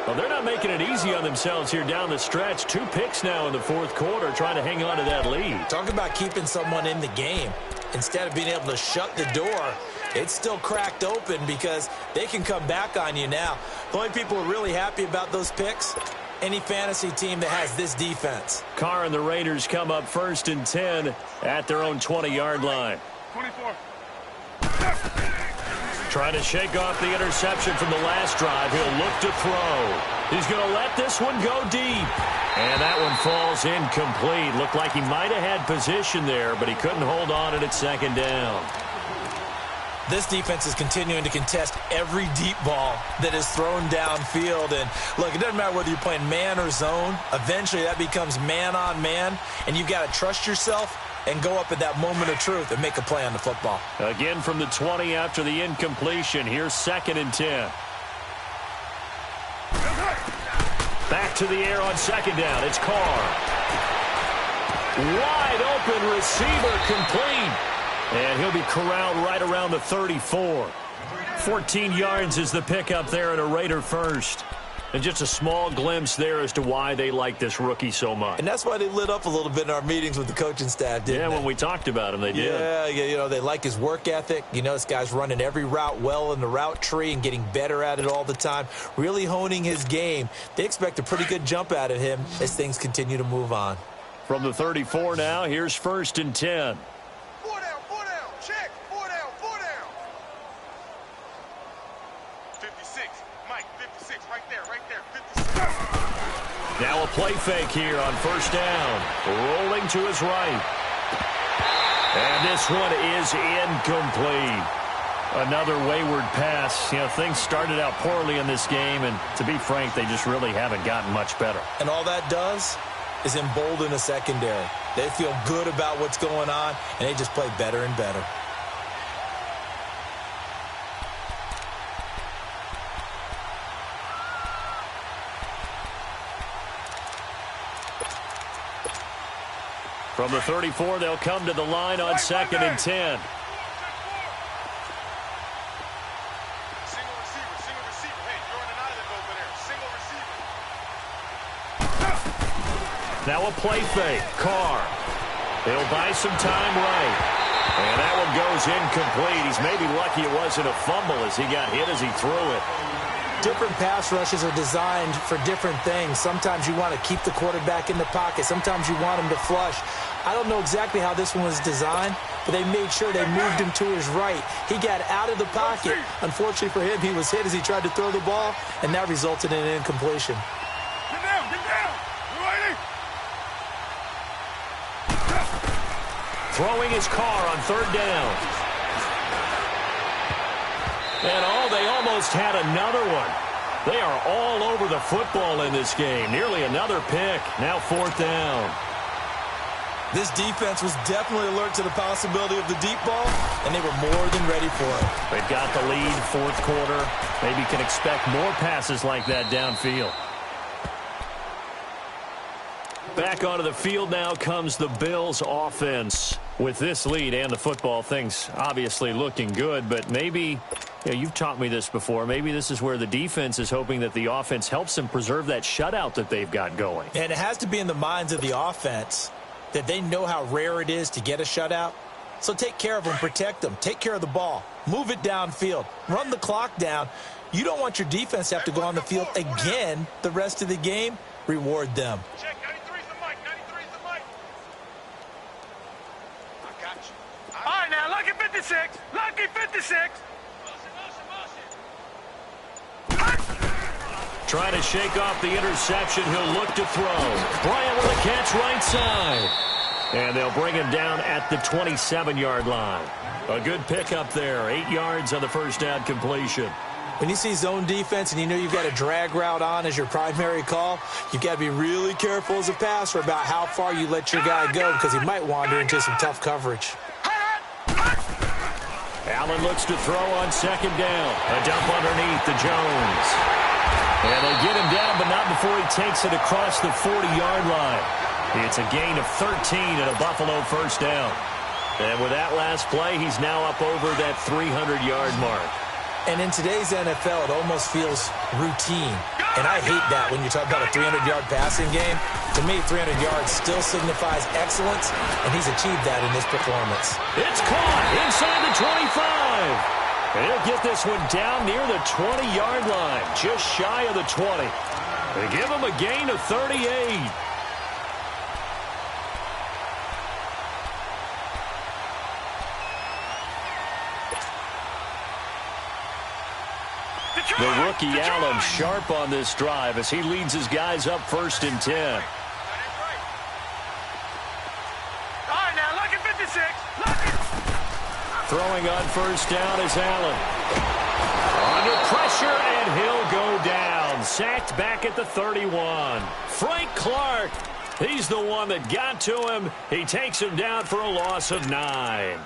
Well, they're not making it easy on themselves here down the stretch. 2 picks now in the fourth quarter trying to hang on to that lead. Talk about keeping someone in the game. Instead of being able to shut the door, it's still cracked open because they can come back on you now. The only people who are really happy about those picks, any fantasy team that has this defense. Carr and the Raiders come up first and 10 at their own 20-yard line. 24. Trying to shake off the interception from the last drive. He'll look to throw. He's going to let this one go deep. And that one falls incomplete. Looked like he might have had position there, but he couldn't hold on at second down. This defense is continuing to contest every deep ball that is thrown downfield. And, look, it doesn't matter whether you're playing man or zone. Eventually, that becomes man-on-man, and you've got to trust yourself and go up at that moment of truth and make a play on the football. Again from the 20 after the incompletion. Here's second and 10. Back to the air on second down. It's Carr. Wide open receiver complete. And he'll be corralled right around the 34. 14 yards is the pickup there at a Raider first. And just a small glimpse there as to why they like this rookie so much. And that's why they lit up a little bit in our meetings with the coaching staff, didn't they? When we talked about him, they did. Yeah, you know, they like his work ethic. You know, this guy's running every route well in the route tree and getting better at it all the time, really honing his game. They expect a pretty good jump out of him as things continue to move on. From the 34 now, here's first and 10. 4 down, check, 4 down, 56, Mike, 56, right there, 56. Now a play fake here on first down. Rolling to his right. And this one is incomplete. Another wayward pass. You know, things started out poorly in this game, and to be frank, they just really haven't gotten much better. And all that does is embolden the secondary. They feel good about what's going on, and they just play better and better. From the 34, they'll come to the line on second and 10. Single receiver. Hey, you're on an island over there. Single receiver. Now a play fake. Carr. He'll buy some time right. And that one goes incomplete. He's maybe lucky it wasn't a fumble as he got hit as he threw it. different pass rushes are designed for different things. Sometimes you want to keep the quarterback in the pocket. Sometimes you want him to flush. I don't know exactly how this one was designed, but they made sure they moved him to his right. He got out of the pocket. Unfortunately for him, he was hit as he tried to throw the ball, and that resulted in an incompletion. Get down, get down. You ready? Throwing his car on third down. And they almost had another one. They are all over the football in this game. Nearly another pick. Now fourth down. This defense was definitely alert to the possibility of the deep ball, and they were more than ready for it. They've got the lead, fourth quarter. Maybe can expect more passes like that downfield. Back onto the field now comes the Bills offense. With this lead and the football, things obviously looking good, but maybe, you've taught me this before, maybe this is where the defense is hoping that the offense helps them preserve that shutout that they've got going. And it has to be in the minds of the offense that they know how rare it is to get a shutout. So take care of them, protect them, take care of the ball, move it downfield, run the clock down. You don't want your defense to have to go on the field again the rest of the game. Reward them. Check, 93's the mic, 93's the mic. I got you. All right, now, lucky 56, lucky 56. Trying to shake off the interception. He'll look to throw. Bryant with a catch right side. And they'll bring him down at the 27-yard line. A good pickup there. 8 yards on the first down completion. When you see zone defense and you know you've got a drag route on as your primary call, you've got to be really careful as a passer about how far you let your guy go because he might wander into some tough coverage. Allen looks to throw on second down. A dump underneath to Jones. And they get him down, but not before he takes it across the 40-yard line. It's a gain of 13 and a Buffalo first down. And with that last play, he's now up over that 300-yard mark. And in today's NFL, it almost feels routine. And I hate that when you talk about a 300-yard passing game. To me, 300 yards still signifies excellence, and he's achieved that in this performance. It's caught inside the 25. And he'll get this one down near the 20-yard line, just shy of the 20. They give him a gain of 38. The rookie Allen sharp on this drive as he leads his guys up 1st and 10. All right, now, lucky 56, lucky. Throwing on first down is Allen. Under pressure, and he'll go down. Sacked back at the 31. Frank Clark, he's the one that got to him. He takes him down for a loss of 9.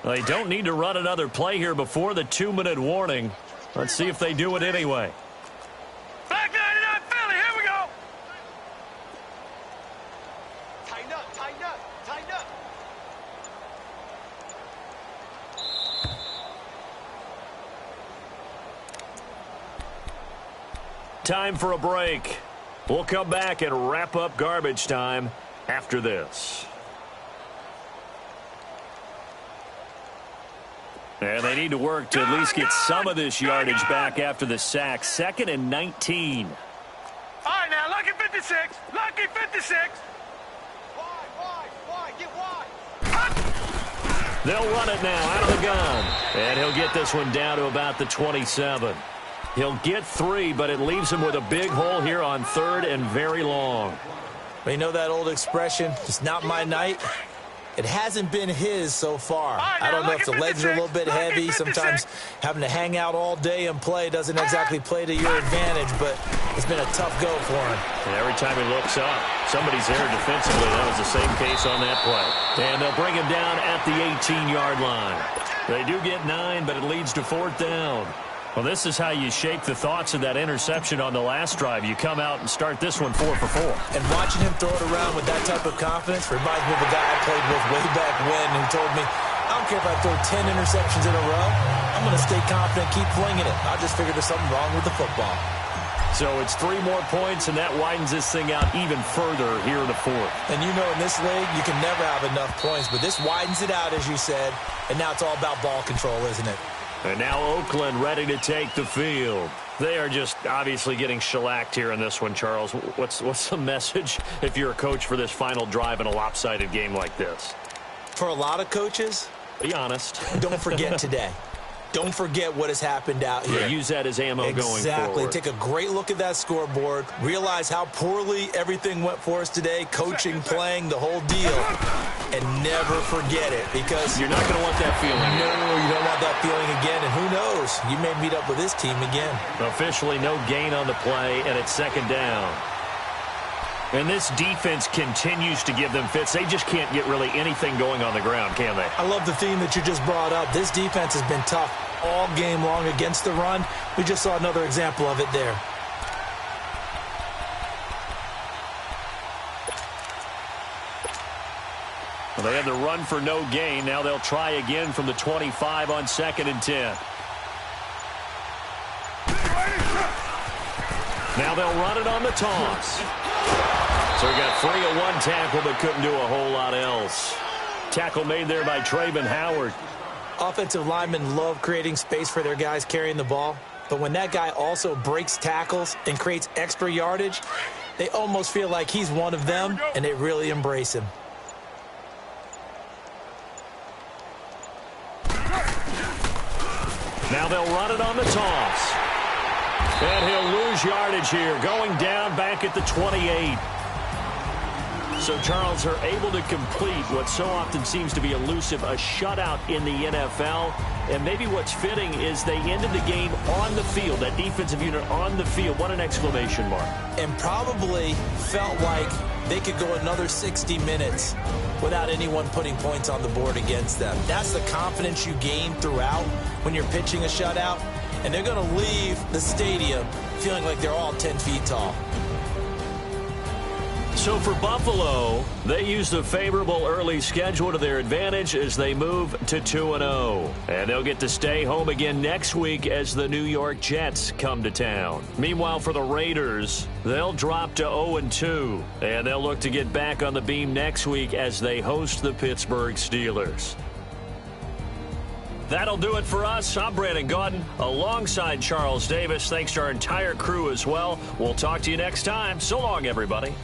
They don't need to run another play here before the 2-minute warning. Let's see if they do it anyway. Back 99 Philly, here we go. Tighten up, tighten up, tighten up. Time for a break. We'll come back and wrap up garbage time after this. And they need to work to at least get some of this yardage back after the sack. 2nd and 19. All right, now, lucky 56, lucky 56. Wide, get wide. They'll run it now out of the gun. And he'll get this one down to about the 27. He'll get 3, but it leaves him with a big hole here on 3rd and very long. Well, you know that old expression, it's not my night? It hasn't been his so far. I don't know if the legs are a little bit heavy. Sometimes having to hang out all day and play doesn't exactly play to your advantage, but it's been a tough go for him. And every time he looks up, somebody's there defensively. That was the same case on that play. And they'll bring him down at the 18-yard line. They do get 9, but it leads to 4th down. Well, this is how you shake the thoughts of that interception on the last drive. You come out and start this one 4 for 4. And watching him throw it around with that type of confidence reminds me of a guy I played with way back when who told me, I don't care if I throw 10 interceptions in a row. I'm going to stay confident, keep flinging it. I just figured there's something wrong with the football. So it's 3 more points, and that widens this thing out even further here in the fourth. And you know, in this league, you can never have enough points, but this widens it out, as you said, and now it's all about ball control, isn't it? And now Oakland ready to take the field. They are just obviously getting shellacked here in this one, Charles. What's the message if you're a coach for this final drive in a lopsided game like this? For a lot of coaches, be honest. Don't forget today. Don't forget what has happened out here. Yeah, use that as ammo going forward. Exactly. Take a great look at that scoreboard. Realize how poorly everything went for us today, coaching, playing, the whole deal. And never forget it, because you're not going to want that feeling. No, you don't want that feeling again. And who knows? You may meet up with this team again. Officially no gain on the play, and it's 2nd down. And this defense continues to give them fits. They just can't get really anything going on the ground, can they? I love the theme that you just brought up. This defense has been tough all game long against the run. We just saw another example of it there. Well, they had the run for no gain. Now they'll try again from the 25 on 2nd and 10. Now they'll run it on the toss. So he got free of 1 tackle, but couldn't do a whole lot else. Tackle made there by Trayvon Howard. Offensive linemen love creating space for their guys carrying the ball. But when that guy also breaks tackles and creates extra yardage, they almost feel like he's one of them, and they really embrace him. Now they'll run it on the toss. And he'll lose yardage here, going down back at the 28. So, Charles, are able to complete what so often seems to be elusive, a shutout in the NFL. And maybe what's fitting is they ended the game on the field, that defensive unit on the field. What an exclamation mark. And probably felt like they could go another 60 minutes without anyone putting points on the board against them. That's the confidence you gain throughout when you're pitching a shutout. And they're going to leave the stadium feeling like they're all 10 feet tall. So for Buffalo, they use the favorable early schedule to their advantage as they move to 2-0. And they'll get to stay home again next week as the New York Jets come to town. Meanwhile, for the Raiders, they'll drop to 0-2. And they'll look to get back on the beam next week as they host the Pittsburgh Steelers. That'll do it for us. I'm Brandon Gaudin alongside Charles Davis. Thanks to our entire crew as well. We'll talk to you next time. So long, everybody.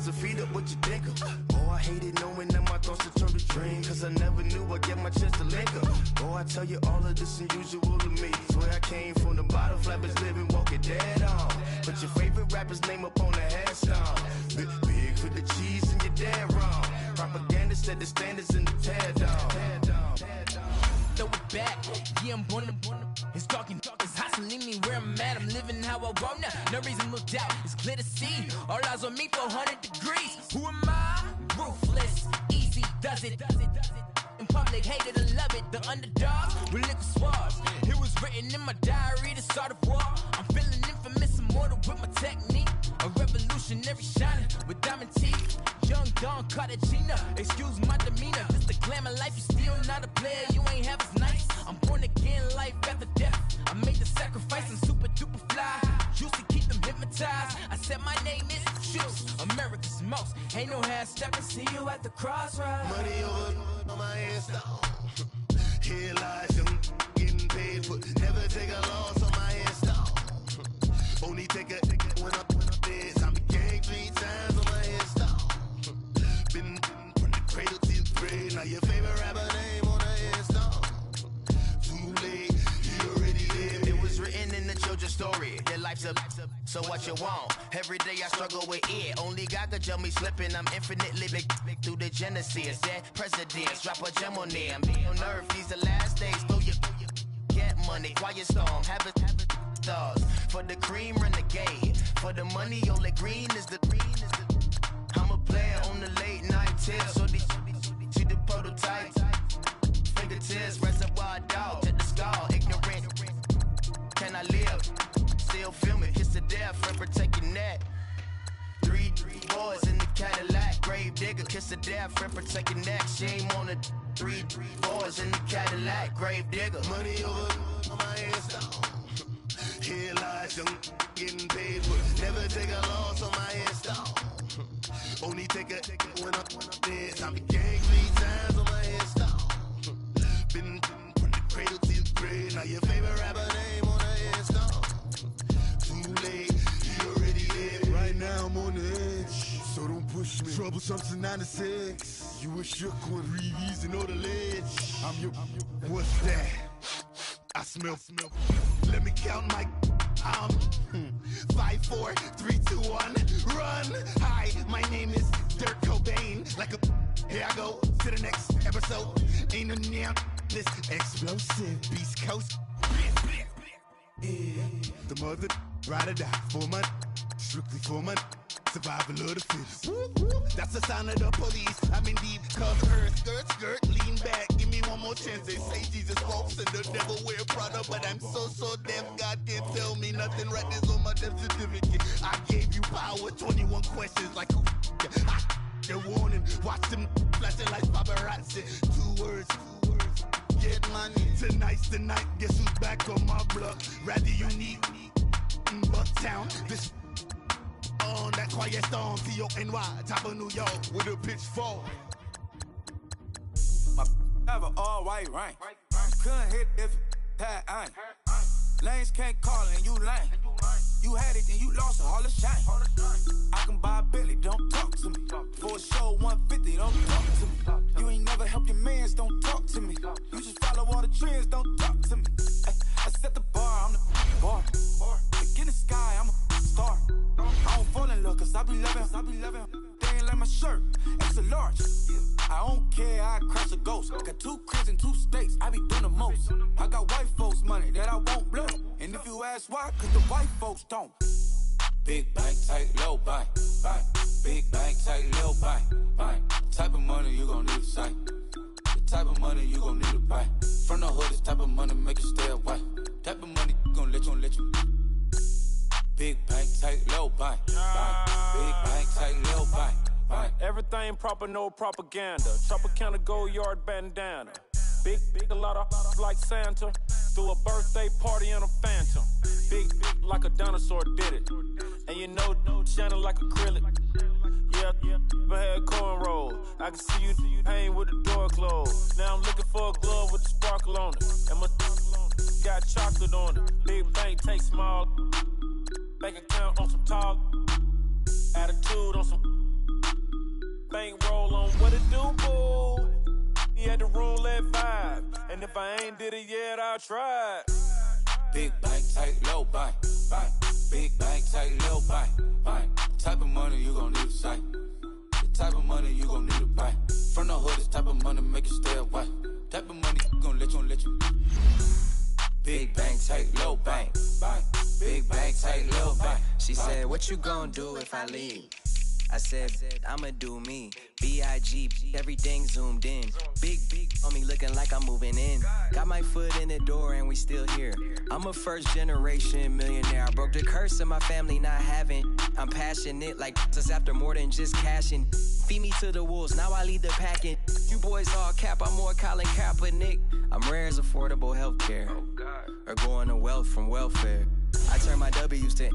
cause I feed up what you think of. Oh, I hated knowing that my thoughts would turn to dream, cause I never knew I'd get my chance to link up. Oh, I tell you all of this unusual to me. Swear I came from the bottom, flappers living, walking dead on. Put your favorite rapper's name up on the headstone. Big for the cheese and you're dead wrong. Propaganda set the standards in the tear down. Throw it back, yeah, I'm born to. It's talking, it's hot, so leave me where I'm at. I'm living how I want now. No reason to doubt, it's clear to see. All eyes on me, 400 degrees. Who am I? Ruthless, easy, does it. In public, hated and love it. The underdogs, religious swabs. It was written in my diary, the start of war. I'm feeling infamous, immortal with my technique. A revolutionary shining with diamond teeth. Young Don Cartagena, excuse my demeanor. This the glamour life, you still not a player, you ain't half as nice. I'm born again, life after death. I made the sacrifice, I'm super duper fly. Used to keep them hypnotized. I said my name is Juice, America's most. Ain't no half stepping, see you at the crossroads. Money over on my headstone. Here lies young, getting paid for. Never take a loss on my headstone. Only take a when I'm dead. I'm gang 3 times on my headstone. Been from the cradle to the grave. Now your favorite rapper name on the headstone. Too late, you already lived. It was written in the children's story. Your life's up, so what you want? Every day I struggle with it. Only God could jump me slipping. I'm infinitely big through the genesis. Dead presidents, drop a gem on them. Be on earth, these the last days. Throw your get money, quiet storm, have it stars. For the cream, renegade. For the money, only green is the green is the. I'm a player on the late night tips, so these see the prototype. Fingertips, reservoir dog, check the skull, ignorant. Can I live? Still film it, kiss the death, friend, protect your neck. 3 boys in the Cadillac, grave digger, kiss the death, friend, protect your neck. Shame on the 3 boys in the Cadillac, grave digger. Money over on my headstone. Here lies young, getting paid for. Never take a loss on my headstone. Only take a when I'm dead. I'm gang 3 times on my headstone. Been from the cradle to the grave. Now your favorite rapper name on the headstone. Too late, you already dead. Right now I'm on the edge, so don't push me. Troublesome to 9 to 6. You a shook one, Reeves and all the ledge. I'm your. What's that? I smell. Let me count my. 5, 4, 3, 2, 1, run. Hi, my name is Dirk Cobain. Like a. Here I go to the next episode. Ain't no damn this explosive Beast Coast. Yeah. The mother ride or die for my. Strictly for my. Survival of the fittest. That's the sign of the police. I'm in deep cover earth. Skirt, lean back. Give me one more chance. They say Jesus walks and the devil wear Prada, but I'm so deaf. God can't tell me nothing. Right there's on my death certificate. I gave you power. 21 questions like who? They're warning. Watch them flashing like paparazzi. 2 words. Get money. Tonight's the night. Guess who's back on my block? Rather unique. Bucktown. This. On that quiet storm, T-O-N-Y, top of New York, with a pitchfork. My have an all-white rank. Couldn't hit if it had ain't. Lanes can't call and you lame. You had it and you lost all the shine. I can buy a Billy, don't talk to me. For a show 150, don't talk to me. You ain't never help your mans, don't talk to me. You just follow all the trends, don't talk to me. I set the bar, I'm the bar. Look in the sky, I'm a star. I don't fall in love cause I be loving. They ain't like my shirt, extra large. I don't care, I crash a ghost. Got 2 cribs in 2 states, I be doing the most. I got white folks money that I won't blow. And if you ask why, cause the white folks don't. Big bank, tight, low bank. Big bank, tight, low bank. Type of money you gon' need to sight. The type of money you gon' need to buy. From the hood, this type of money make you stay away. Type of money gon' let you. Big bank, tight, low bank. Big bank, tight, low bank. Everything proper, no propaganda. Tropicana Gold Yard bandana. Big, a lot of like Santa. Threw a birthday party in a phantom. Big, like a dinosaur did it. And you know, shining like acrylic. Yeah, I had cornrow. I can see you hang with the door closed. Now I'm looking for a glove with the sparkle on it. And my got chocolate on it. Big bank, take small. Bank account on some tall. Attitude on some. bankroll on what it do, boo. He had the roulette vibe, and if I ain't did it yet, I'll try it. Big bank, tight, low bank, bank. Big bank, tight, low bank, bank. Type of money you gon' need to sight. The type of money you gon' need to buy. From the hood, this type of money make you stay away. Type of money gon' let you. Big bank, tight, low bank, bank. Big bank, tight, low bank. She said, what you gon' do if I leave? I said, I'ma do me. B.I.G. Everything zoomed in. Big on me looking like I'm moving in. Got my foot in the door and we still here. I'm a first generation millionaire. I broke the curse of my family not having. I'm passionate like just after more than just cashing. Feed me to the wolves, now I lead the packing. You boys all cap, I'm more Colin Kaepernick. I'm rare as affordable healthcare. Or going to wealth from welfare. I turn my W's to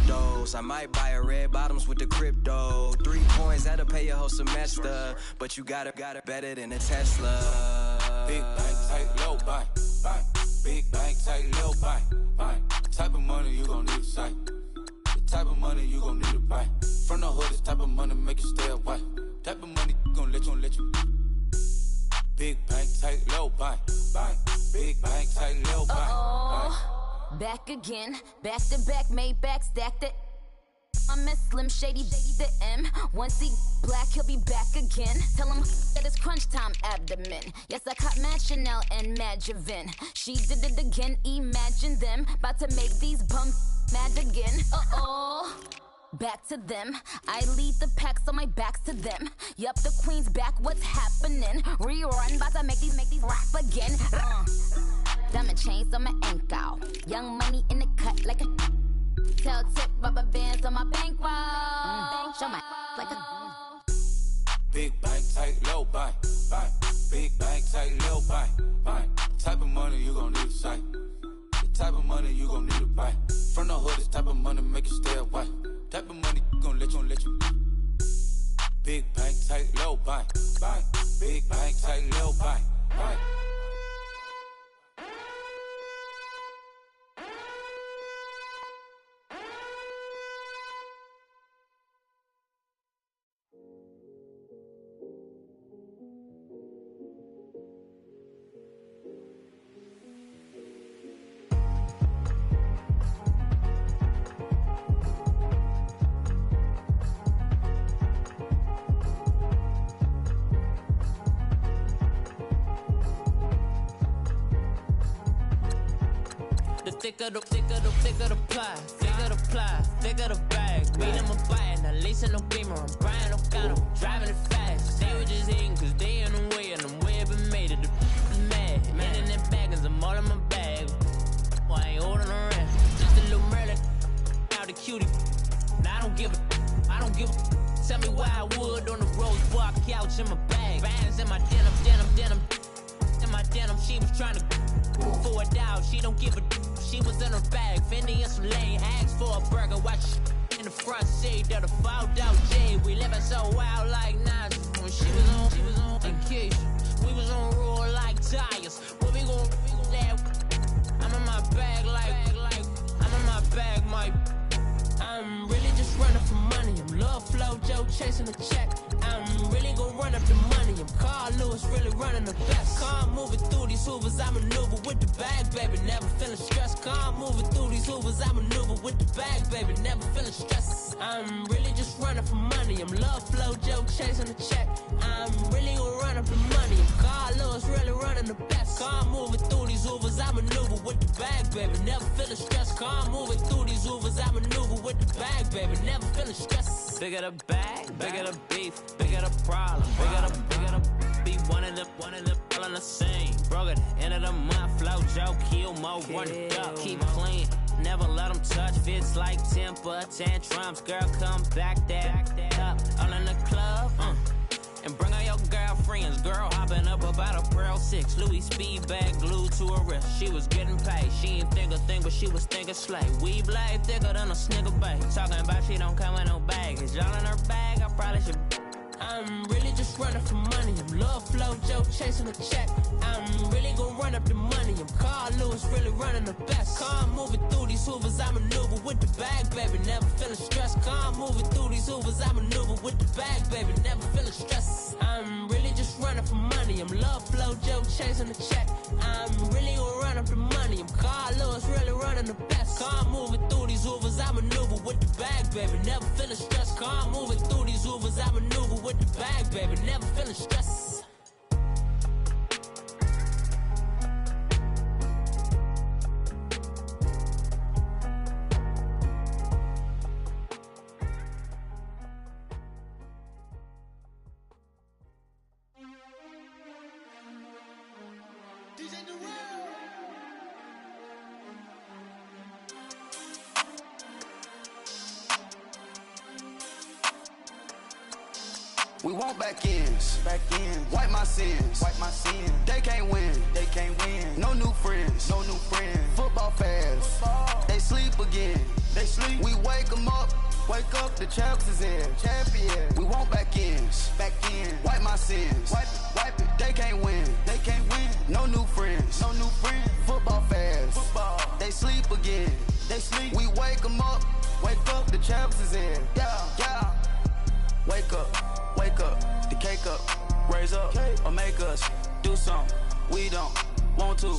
those. I might buy a red bottoms with the crypto. 3 coins, that'll pay your whole semester. But you got it better than a Tesla. Big bank, tight, low bank, bank. Big bank, tight, low bank, bank. Type of money you gon' need to sight. The type of money you gon' need to buy. From the hood, this type of money make you stay away. Type of money gon' let you. Big bank, tight, low bank, bank. Big bank, tight, low bank, bank. Back again, back to back, made back, stacked it. I'm a Slim Shady, the M. Once he black, he'll be back again. Tell him that it's crunch time abdomen. Yes, I caught Mad Chanel and Mad Javin. She did it again, imagine them. About to make these bums mad again. Back to them. I lead the pack, so my back's to them. Yup, the queen's back, what's happening? Rerun, about to make these rap again. Diamond chains on my ankle. Young money in the cut like a tail tip, rubber bands on my bankroll. Show my like a Big bank, tight, low bank, bank. Big bank, tight, low bank, bank. Type of money you gon' need to sight. The type of money you gon' need to buy. From the hood, this type of money make you stay away. Type of money gon' let you. Big bank, tight, low bank, bank. Big bank, tight, low bank, bank. Thicker the pie, thicker the bag. Beat them a bite, not lacing no beamer. I'm Brian, no got 'em, driving it fast. They were just hating cause they in the way, and the way been made it. The is mad. Man in that bag, cause I'm all in my bag. Well, I ain't holding around. Just a little Merlin, out the cutie. Now I don't give a. Tell me why I would on the rose bar couch in my bag. Bands in my denim. In my denim, she was trying to for a doubt. She don't give a. She was in her bag, Fendi and some lane. Asked for a burger, watch in the front seat of the fouled out J. We living so wild like Nas. When she was on vacation, we was on roll like tires. What we gon' that? I'm in my bag like I'm in my bag, my. I'm really just running for money. I'm Love Flow Joe chasing the check. I'm really gon' run up the money. I'm Carl Lewis, really running the best. Car moving through these hoovers, I maneuver with the bag, baby. Never feeling stressed. Car moving through these hoovers, I maneuver with the bag, baby. Never feeling stressed. I'm really just running for money. I'm Love Flow Joe chasing the check. I'm really gon' run up the money. I'm Carl Lewis, really running the best. Car moving through these hoovers, I maneuver with the bag, baby. Never feeling stressed. Car moving through these hoovers, I maneuver with the bag, baby. Never feeling stressed. Bigger the bag, bigger the beef, bigger the problem, bigger the be one of them all in the same. Broke at the end of the month, flow Joe, kill mo, run it up, keep clean. Never let them touch, fits like temper tantrums. Girl, come back that up, all in the club, and bring all your girlfriends. Girl hopping up about a Pearl 6 Louis speed bag glued to her wrist. She was getting paid, she ain't think a thing, but she was thinking slay. We blade thicker than a Snicker bag. Talking about she don't come with no baggage. All in her bag, I probably should. I'm really just running for money. I'm love flow, Joe chasing a check. I'm really gonna run up the money. I'm Carl Lewis, really running the best. Car moving through these hoovers, I maneuver with the bag, baby. Never feeling stressed. Car moving through these hoovers, I maneuver with the bag, baby. Never feeling stressed. I'm really just running for money. I'm love flow, Joe chasing the check. I'm really gonna run up the money. I'm Carl Lewis, really running the best. Car moving through these hoovers, I maneuver with the bag, baby. Never feeling stressed. Car moving through these hoovers, I maneuver with the bag, baby. Never feeling stressed. We want back ends, wipe my sins, They can't win, No new friends, Football fans, they sleep again, We wake them up, the champs is in, We want back ends, wipe my sins, wipe it, They can't win, No new friends, Football fans, they sleep again, We wake them up, the champs is in, yeah. Wake up, the cake up, raise up, or make us do something we don't want to.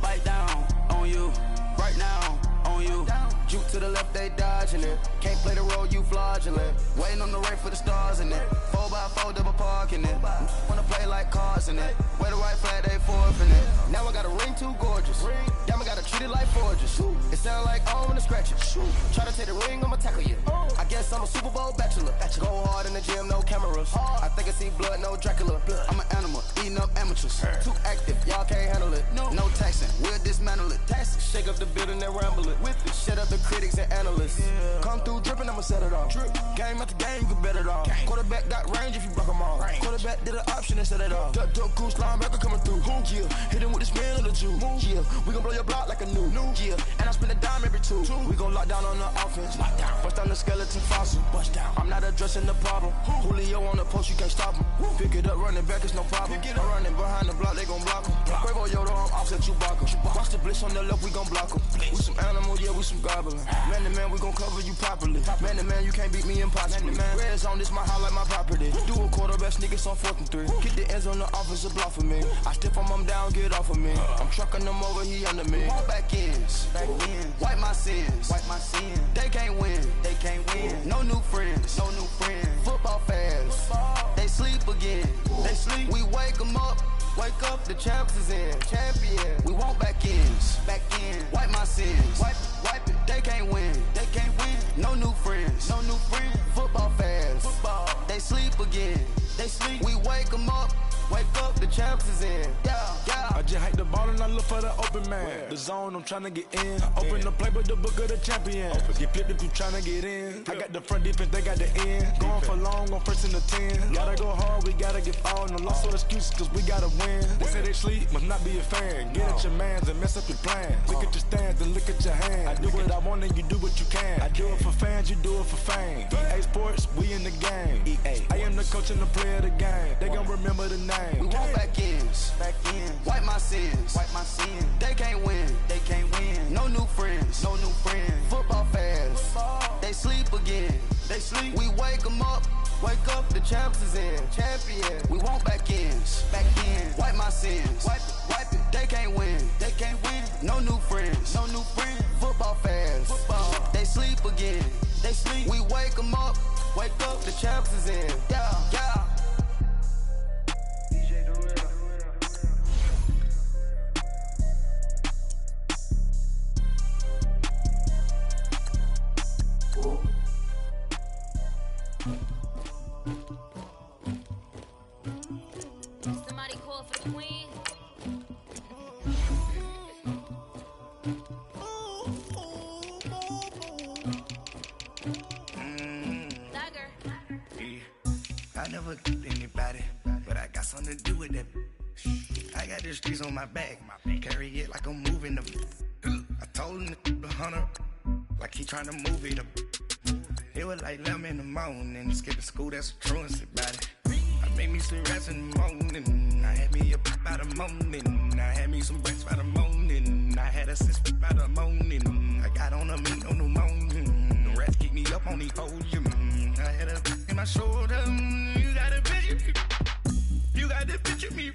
Bite down on you, right now on you. Juke to the left, they dodging it. Can't play the role, you fraudulent. Waiting on the right for the stars in it. 4x4 double parking it. Wanna play like cars in it. Wear the right flag, they forfeit it. Now I got a ring too gorgeous. Damn, I gotta treat it like forges. It sound like I wanna scratch it. Try to take the ring, I'ma tackle you. I guess I'm a Super Bowl bachelor. Go hard in the gym, no cameras. I think I see blood, no Dracula. I'm an animal, eating up amateurs. Too active, y'all can't handle it. No taxing, we'll dismantle it. Shake up the building and ramble it. Shut up the critics and analysts. Come through dripping, I'ma set it off. Game after game, you can bet it off. Quarterback got range if you block them all. Quarterback did an option and set it off. Duck, goose, linebacker coming through. Yeah, hit him with this man on the Jew. Yeah, we gon' blow your block like a new. Yeah, and I spend a dime every two. We gon' lock down on the offense. Bust down the skeleton fossil. I'm not addressing the problem. Julio on the post, you can't stop him. Pick it up, running back, it's no problem. I'm running behind the block, they gon' block him. Quavo Yoda, I'm offset Chewbacca. Watch the blitz on the left, we gon' block him. We some animals, yeah, we some goblins. Man to man, we gon' cover you properly. Man to man, you can't beat me impossibly. Red zone, this my highlight, my property. Do a quarterback sneakers on 4th and 3. Get the ends on the offensive block for me. I step on him down, get off of me. I'm trucking them over, he under me. All back ends, wipe my sins, They can't win, No new friends, Football fans, they sleep again, We wake them up, the champs is in, We want back ends, wipe my sins, wipe it, They can't win, No new friends, Football fans, they sleep again, We wake them up, the champs is in, yeah. I just hate the ball and I look for the open man. The zone, I'm tryna get in. Open the play with the book of the champion. Get flipped if you tryna get in. I got the front defense, they got the end. Going for long, on 1st and the 10. Gotta go hard, we gotta get all. No loss or excuses, cause we gotta win. They say they sleep, must not be a fan. Get at your mans and mess up your plans. Look at your stands and look at your hands. I do what I want and you do what you can. I do it for fans, you do it for fame. EA Sports, we in the game. I am the coach and the player of the game. They gon' remember the name. We want back ends, wipe my sins, They can't win, No new friends, Football fans, they sleep again, We wake them up, the champs is in, We want back ends, wipe my sins, wipe it, They can't win, No new friends, Football fans, they sleep again, We wake them up, the champs is in, yeah. Somebody call for the queen. Dagger. I never killed anybody, but I got something to do with that. I got the streets on my back, carry it like I'm moving them. I told him to 100, like he trying to move it up. It was like 11 in the morning, skipping school, that's a truancy about it. made me some rest in the morning. I had me up by the morning. I had me some breakfast by the morning. I had a six by the morning. I got on a meat on the morning. The rats keep me up on the podium. I had a in my shoulder. You got a picture me. You got the picture me.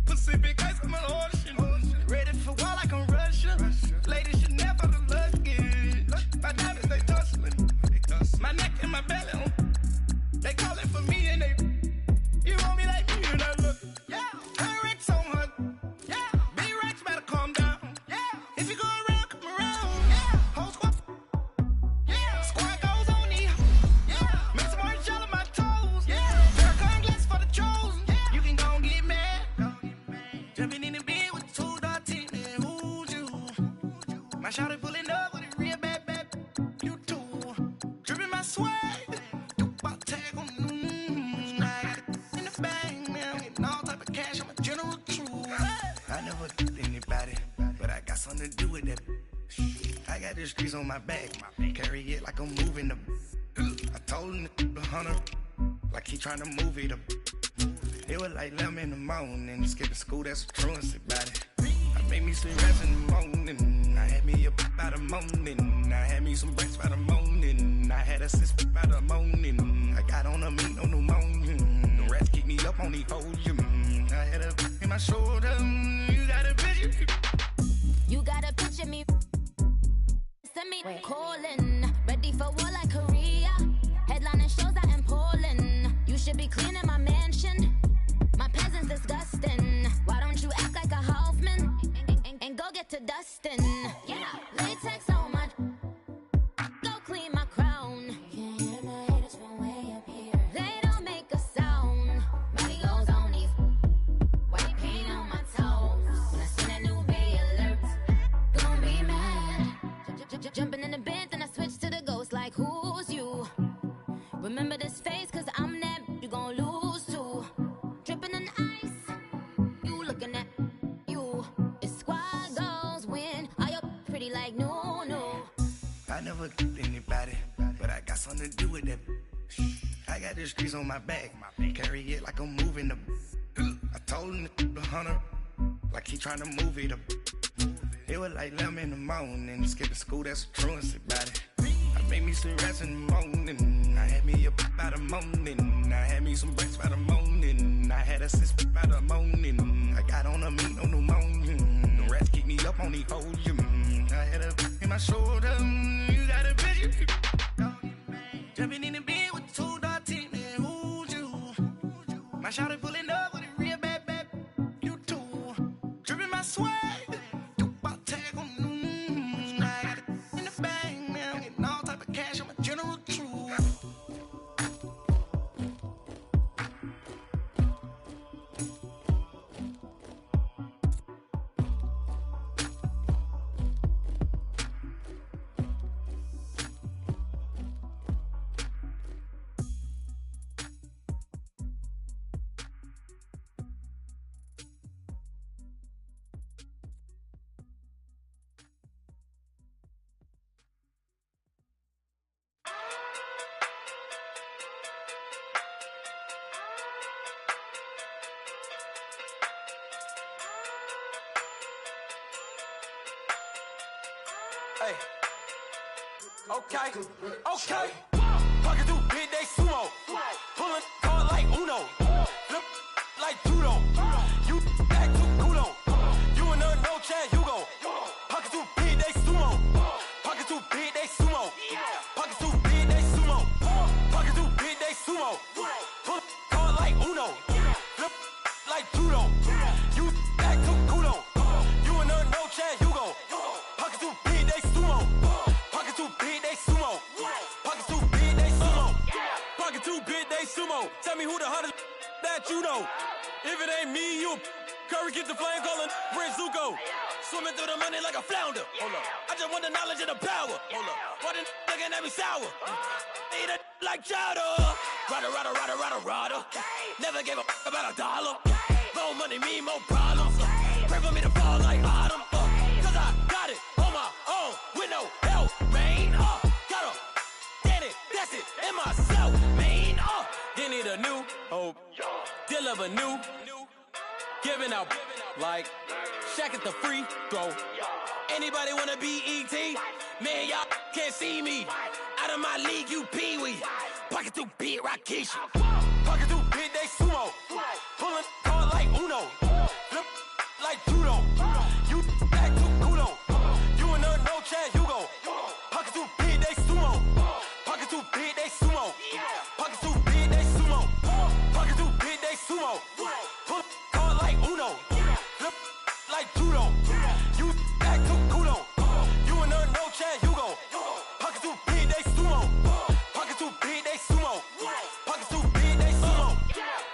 Pacific ice on my ocean. Ready for war like I'm Russia. Ladies should never the luggage. My diamonds they tussling. My neck and my belly. They calling for me and they. You want me like me and I look. Yeah. Her Rex on her. Yeah. B-Rex better calm down. Yeah. If you go around, come around. Yeah. Whole squad. Yeah. Squad goes on the. Yeah. Make some orange gel on my toes. Yeah. Terracotta glass for the chosen. Yeah. You can go and get mad. Jumping in the bed with 2 dark teeth. And who's you? My shawty pulling up with a real bad. You too. Dripping my swag. Something to do with that. I got the streets on my back. Carry it like I'm moving the. I told him the hunter, like he trying to move it up. It was like 11 in the morning. Skipping school, that's a truancy about it. I made me some rest in the morning. I had me up by the morning. I had me some breakfast by the morning. I had a six by the morning. I got on a meat on the morning. The rats keep me up on the podium. I had a in my shoulder. You got a picture. You gotta picture me. Send me calling. Ready for war like Korea. Headlining shows out in Poland. You should be cleaning my mansion. My peasants disgusting. Why don't you act like a Hoffman and go get to dustin'? Yeah, latex on my. Go clean my crown. Can't hear my haters from way up here. They don't make a sound. Money goes on these. White paint on my toes. When I see that new bay alert. Be mad. Jumping in the bed, then I switch to the ghost like who's you? Remember this face, cause I'm that you gon' lose too. Dripping in ice, you looking at you. It's squad goals win. Are you pretty like no? I never killed anybody, but I got something to do with that. I got the streets on my back. Carry it like I'm moving the. I told him the hunter, like he trying to move it up. It was like 11 in the morning. Skipping school, that's a truancy about it. I made me some rest in the morning. I had me up by the morning. I had me some breakfast by the morning. I had a six by the morning. I got on a meat on the morning. The rats keep me up on the podium. I had a in my shoulder. You got a picture. Jumping in the bed with 2 dark teeth. And who's you? My shawty pulling up with a real bad. You too. Dripping my swag. Hey. Okay. Pocket through big day sumo. Pulling card like Uno. Flip like judo. You act too kudo. You and her no chance, you go. Pocket through big day sumo. Pocket through big day sumo. Pocket through big day sumo. Pocket through big day sumo. Pull card like Uno. Flip like judo. You act too kudo. You and her no chance, you go. Pocket through big day sumo. Pocket through big day sumo. Pocket through big day sumo. Pocket through big day sumo. Tell me who the hottest that you know. If it ain't me, you Curry get the flame calling Prince Zuko. Swimming through the money like a flounder. Hold up. I just want the knowledge and the power. Hold up. Why the looking at me sour? Eat it like chowder. Rada. Never gave a about $1. More money, me, more problems. Pray for me to fall like autumn. Cause I got it on my own with no help, man. Got a, get it, that's it, in myself, man. You need a new hope. of a new, giving out like Shaq at the free throw. Anybody wanna be E.T.? Man, y'all can't see me. Out of my league, you pee-wee. Pocket too big, Rakishi. Pocket too big, they sumo. Pulling card like Uno. Flip like judo. You act too kudo. You and her, no chance, you go. Pocket too big, they sumo. Pocket too big, they sumo. Pocket too big, they sumo. Pocket too big, they sumo. Pull card like Uno. Flip like judo. You act too kudo. You and her, no chance, you go. Pocket too big, they sumo. Pocket too big, they sumo. Pocket too big, they sumo.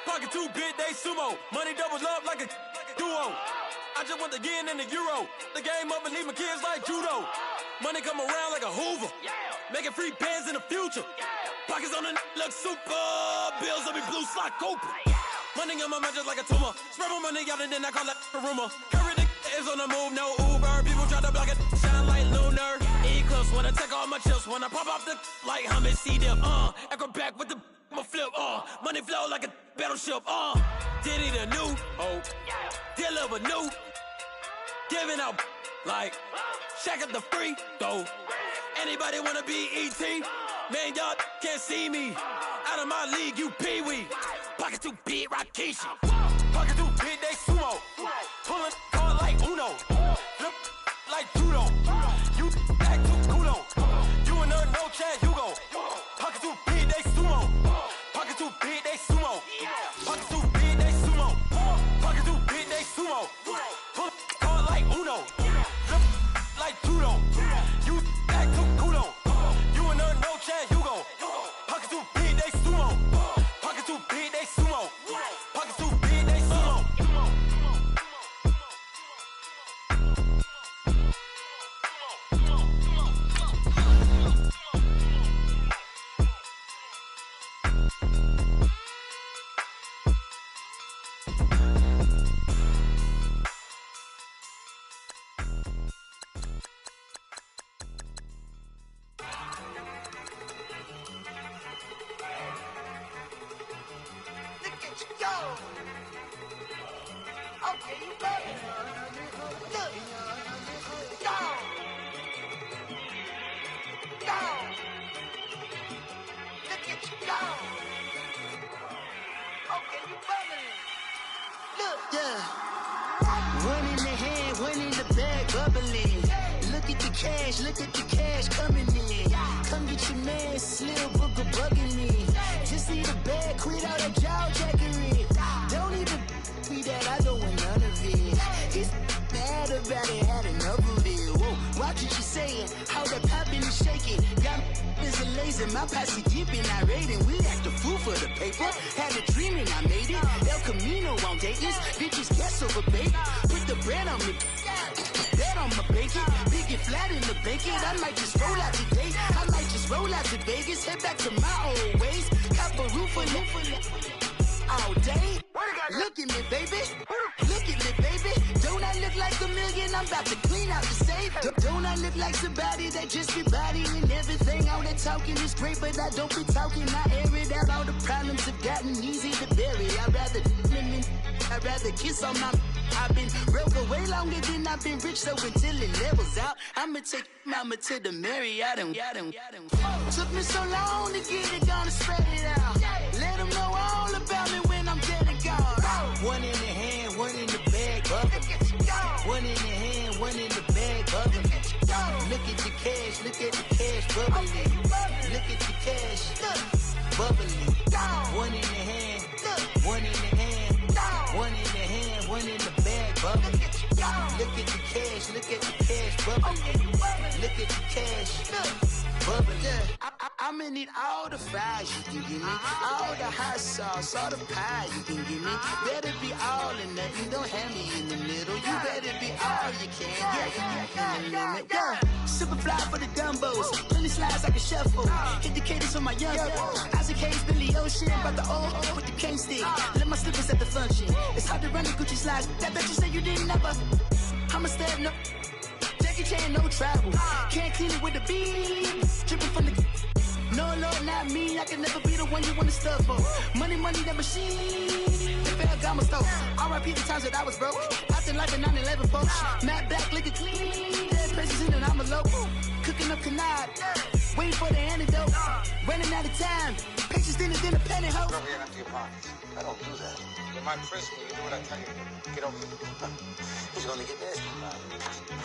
Pocket too big, they sumo. Money doubles up like a duo. I just want the yen and the euro. The game up and leave my kids like judo. Money come around like a Hoover. Making free bands in the future. Pockets on the look super. Bills will be blue slot Cooper. Money in my mouth just like a tumor. Spread my money out and then I call that a rumor. Curry the is on the move, no Uber. People try to block it, shine like lunar. Eclipse when I take all my chips. When I pop off the like Hummus C-dip. Echo back with the I'ma flip. Money flow like a battleship. Diddy the new. Deliver new. Giving out like Shaq at the free throw. Anybody wanna be E.T.? Man, y'all can't see me. Out of my league, you pee-wee. Pocket too big, Rakishi. Pocket too big, they sumo. Pulling card like Uno. Flip like judo. You act too kudo. You and her, no chance, you go. Pocket too big, they sumo. Pocket too big, they sumo. Pocket too big, they sumo. Pocket too big, they sumo. Pull card like Uno. Flip like judo. You act too kudo. You and her, no chance, you go. Pocket too big, they sumo. Pocket too big, they sumo. Pocket too big, they sumo. Look at you go. Okay, you better. Look. Go. Go. Look at you go. Okay, you better. Look. Yeah. One in the hand, one in the bag, bubbling. Look at the cash coming in. Come get your man, Slim Booker bugging me. Just need a bag, quit all that jaw jackery. Don't even be that, I don't want none of it. It's bad about it, had enough of it. Whoa, watch what you saying, how that poppin' and shaking. Got is a lazy, my posse dipping, I raiding. We act a fool for the paper. Had a dream and I made it. El Camino on Dayton's, bitches guess over bait. Put the bread on me. Bet on my bacon, big and flat in the bacon. I might just roll out today. I might just roll out to Vegas, head back to my old ways. Cop a roof for all day. Look at me, baby. Look at me, baby. Don't I look like a million? I'm about to clean out the safe. Don't I look like somebody that just be bodying everything? All that talking is great, but I don't be talking. I air it out. All the problems have gotten easy to bury. I'd rather kiss on my. I've been broke way longer than I've been rich, so until it levels out, I'ma take mama to the Marriott and took me so long to get it, gonna spread it out. Let them know all about me when I'm dead and gone. One in the hand, one in the bag, bubbling. One in the hand, one in the bag, bubbling. Look at the cash, bubbling. Look at the cash, bubbling. One in the hand, one in the hand, one in the hand, one in the bag, bubbling. Look at the cash, bubbling. Look at the cash, bubbling. I'ma need all the fries you can give me, all the hot sauce, all the pie you can give me. Better be all or nothing, don't have me in the middle. You better be all you can, yeah. Super fly for the Dumbos, plenty slides like a shuffle. Hit the cadence on my young Isaac Hayes, Billy Ocean, about the old with the cane stick. Let my slippers at the function. It's hard to run the Gucci slides. That bet you say you didn't never. I'ma step no. Jackie Chan, no travel. Can't clean it with the beat. Dripping from the. No, Lord, not me. I can never be the one you want to stuff for. Money, that machine. The fair gamma store. R.I.P. the times that I was broke. After life in 9/11, folks. Matte black, liquor clean. Dead places in and I'm a local. Cooking up canard. Waiting for the antidote. Running out of time. Patience thinner than a penny hoe. Get over here and empty your pockets. I don't do that. You're my principal. You do what I tell you to do. Get over here. He's gonna get nasty.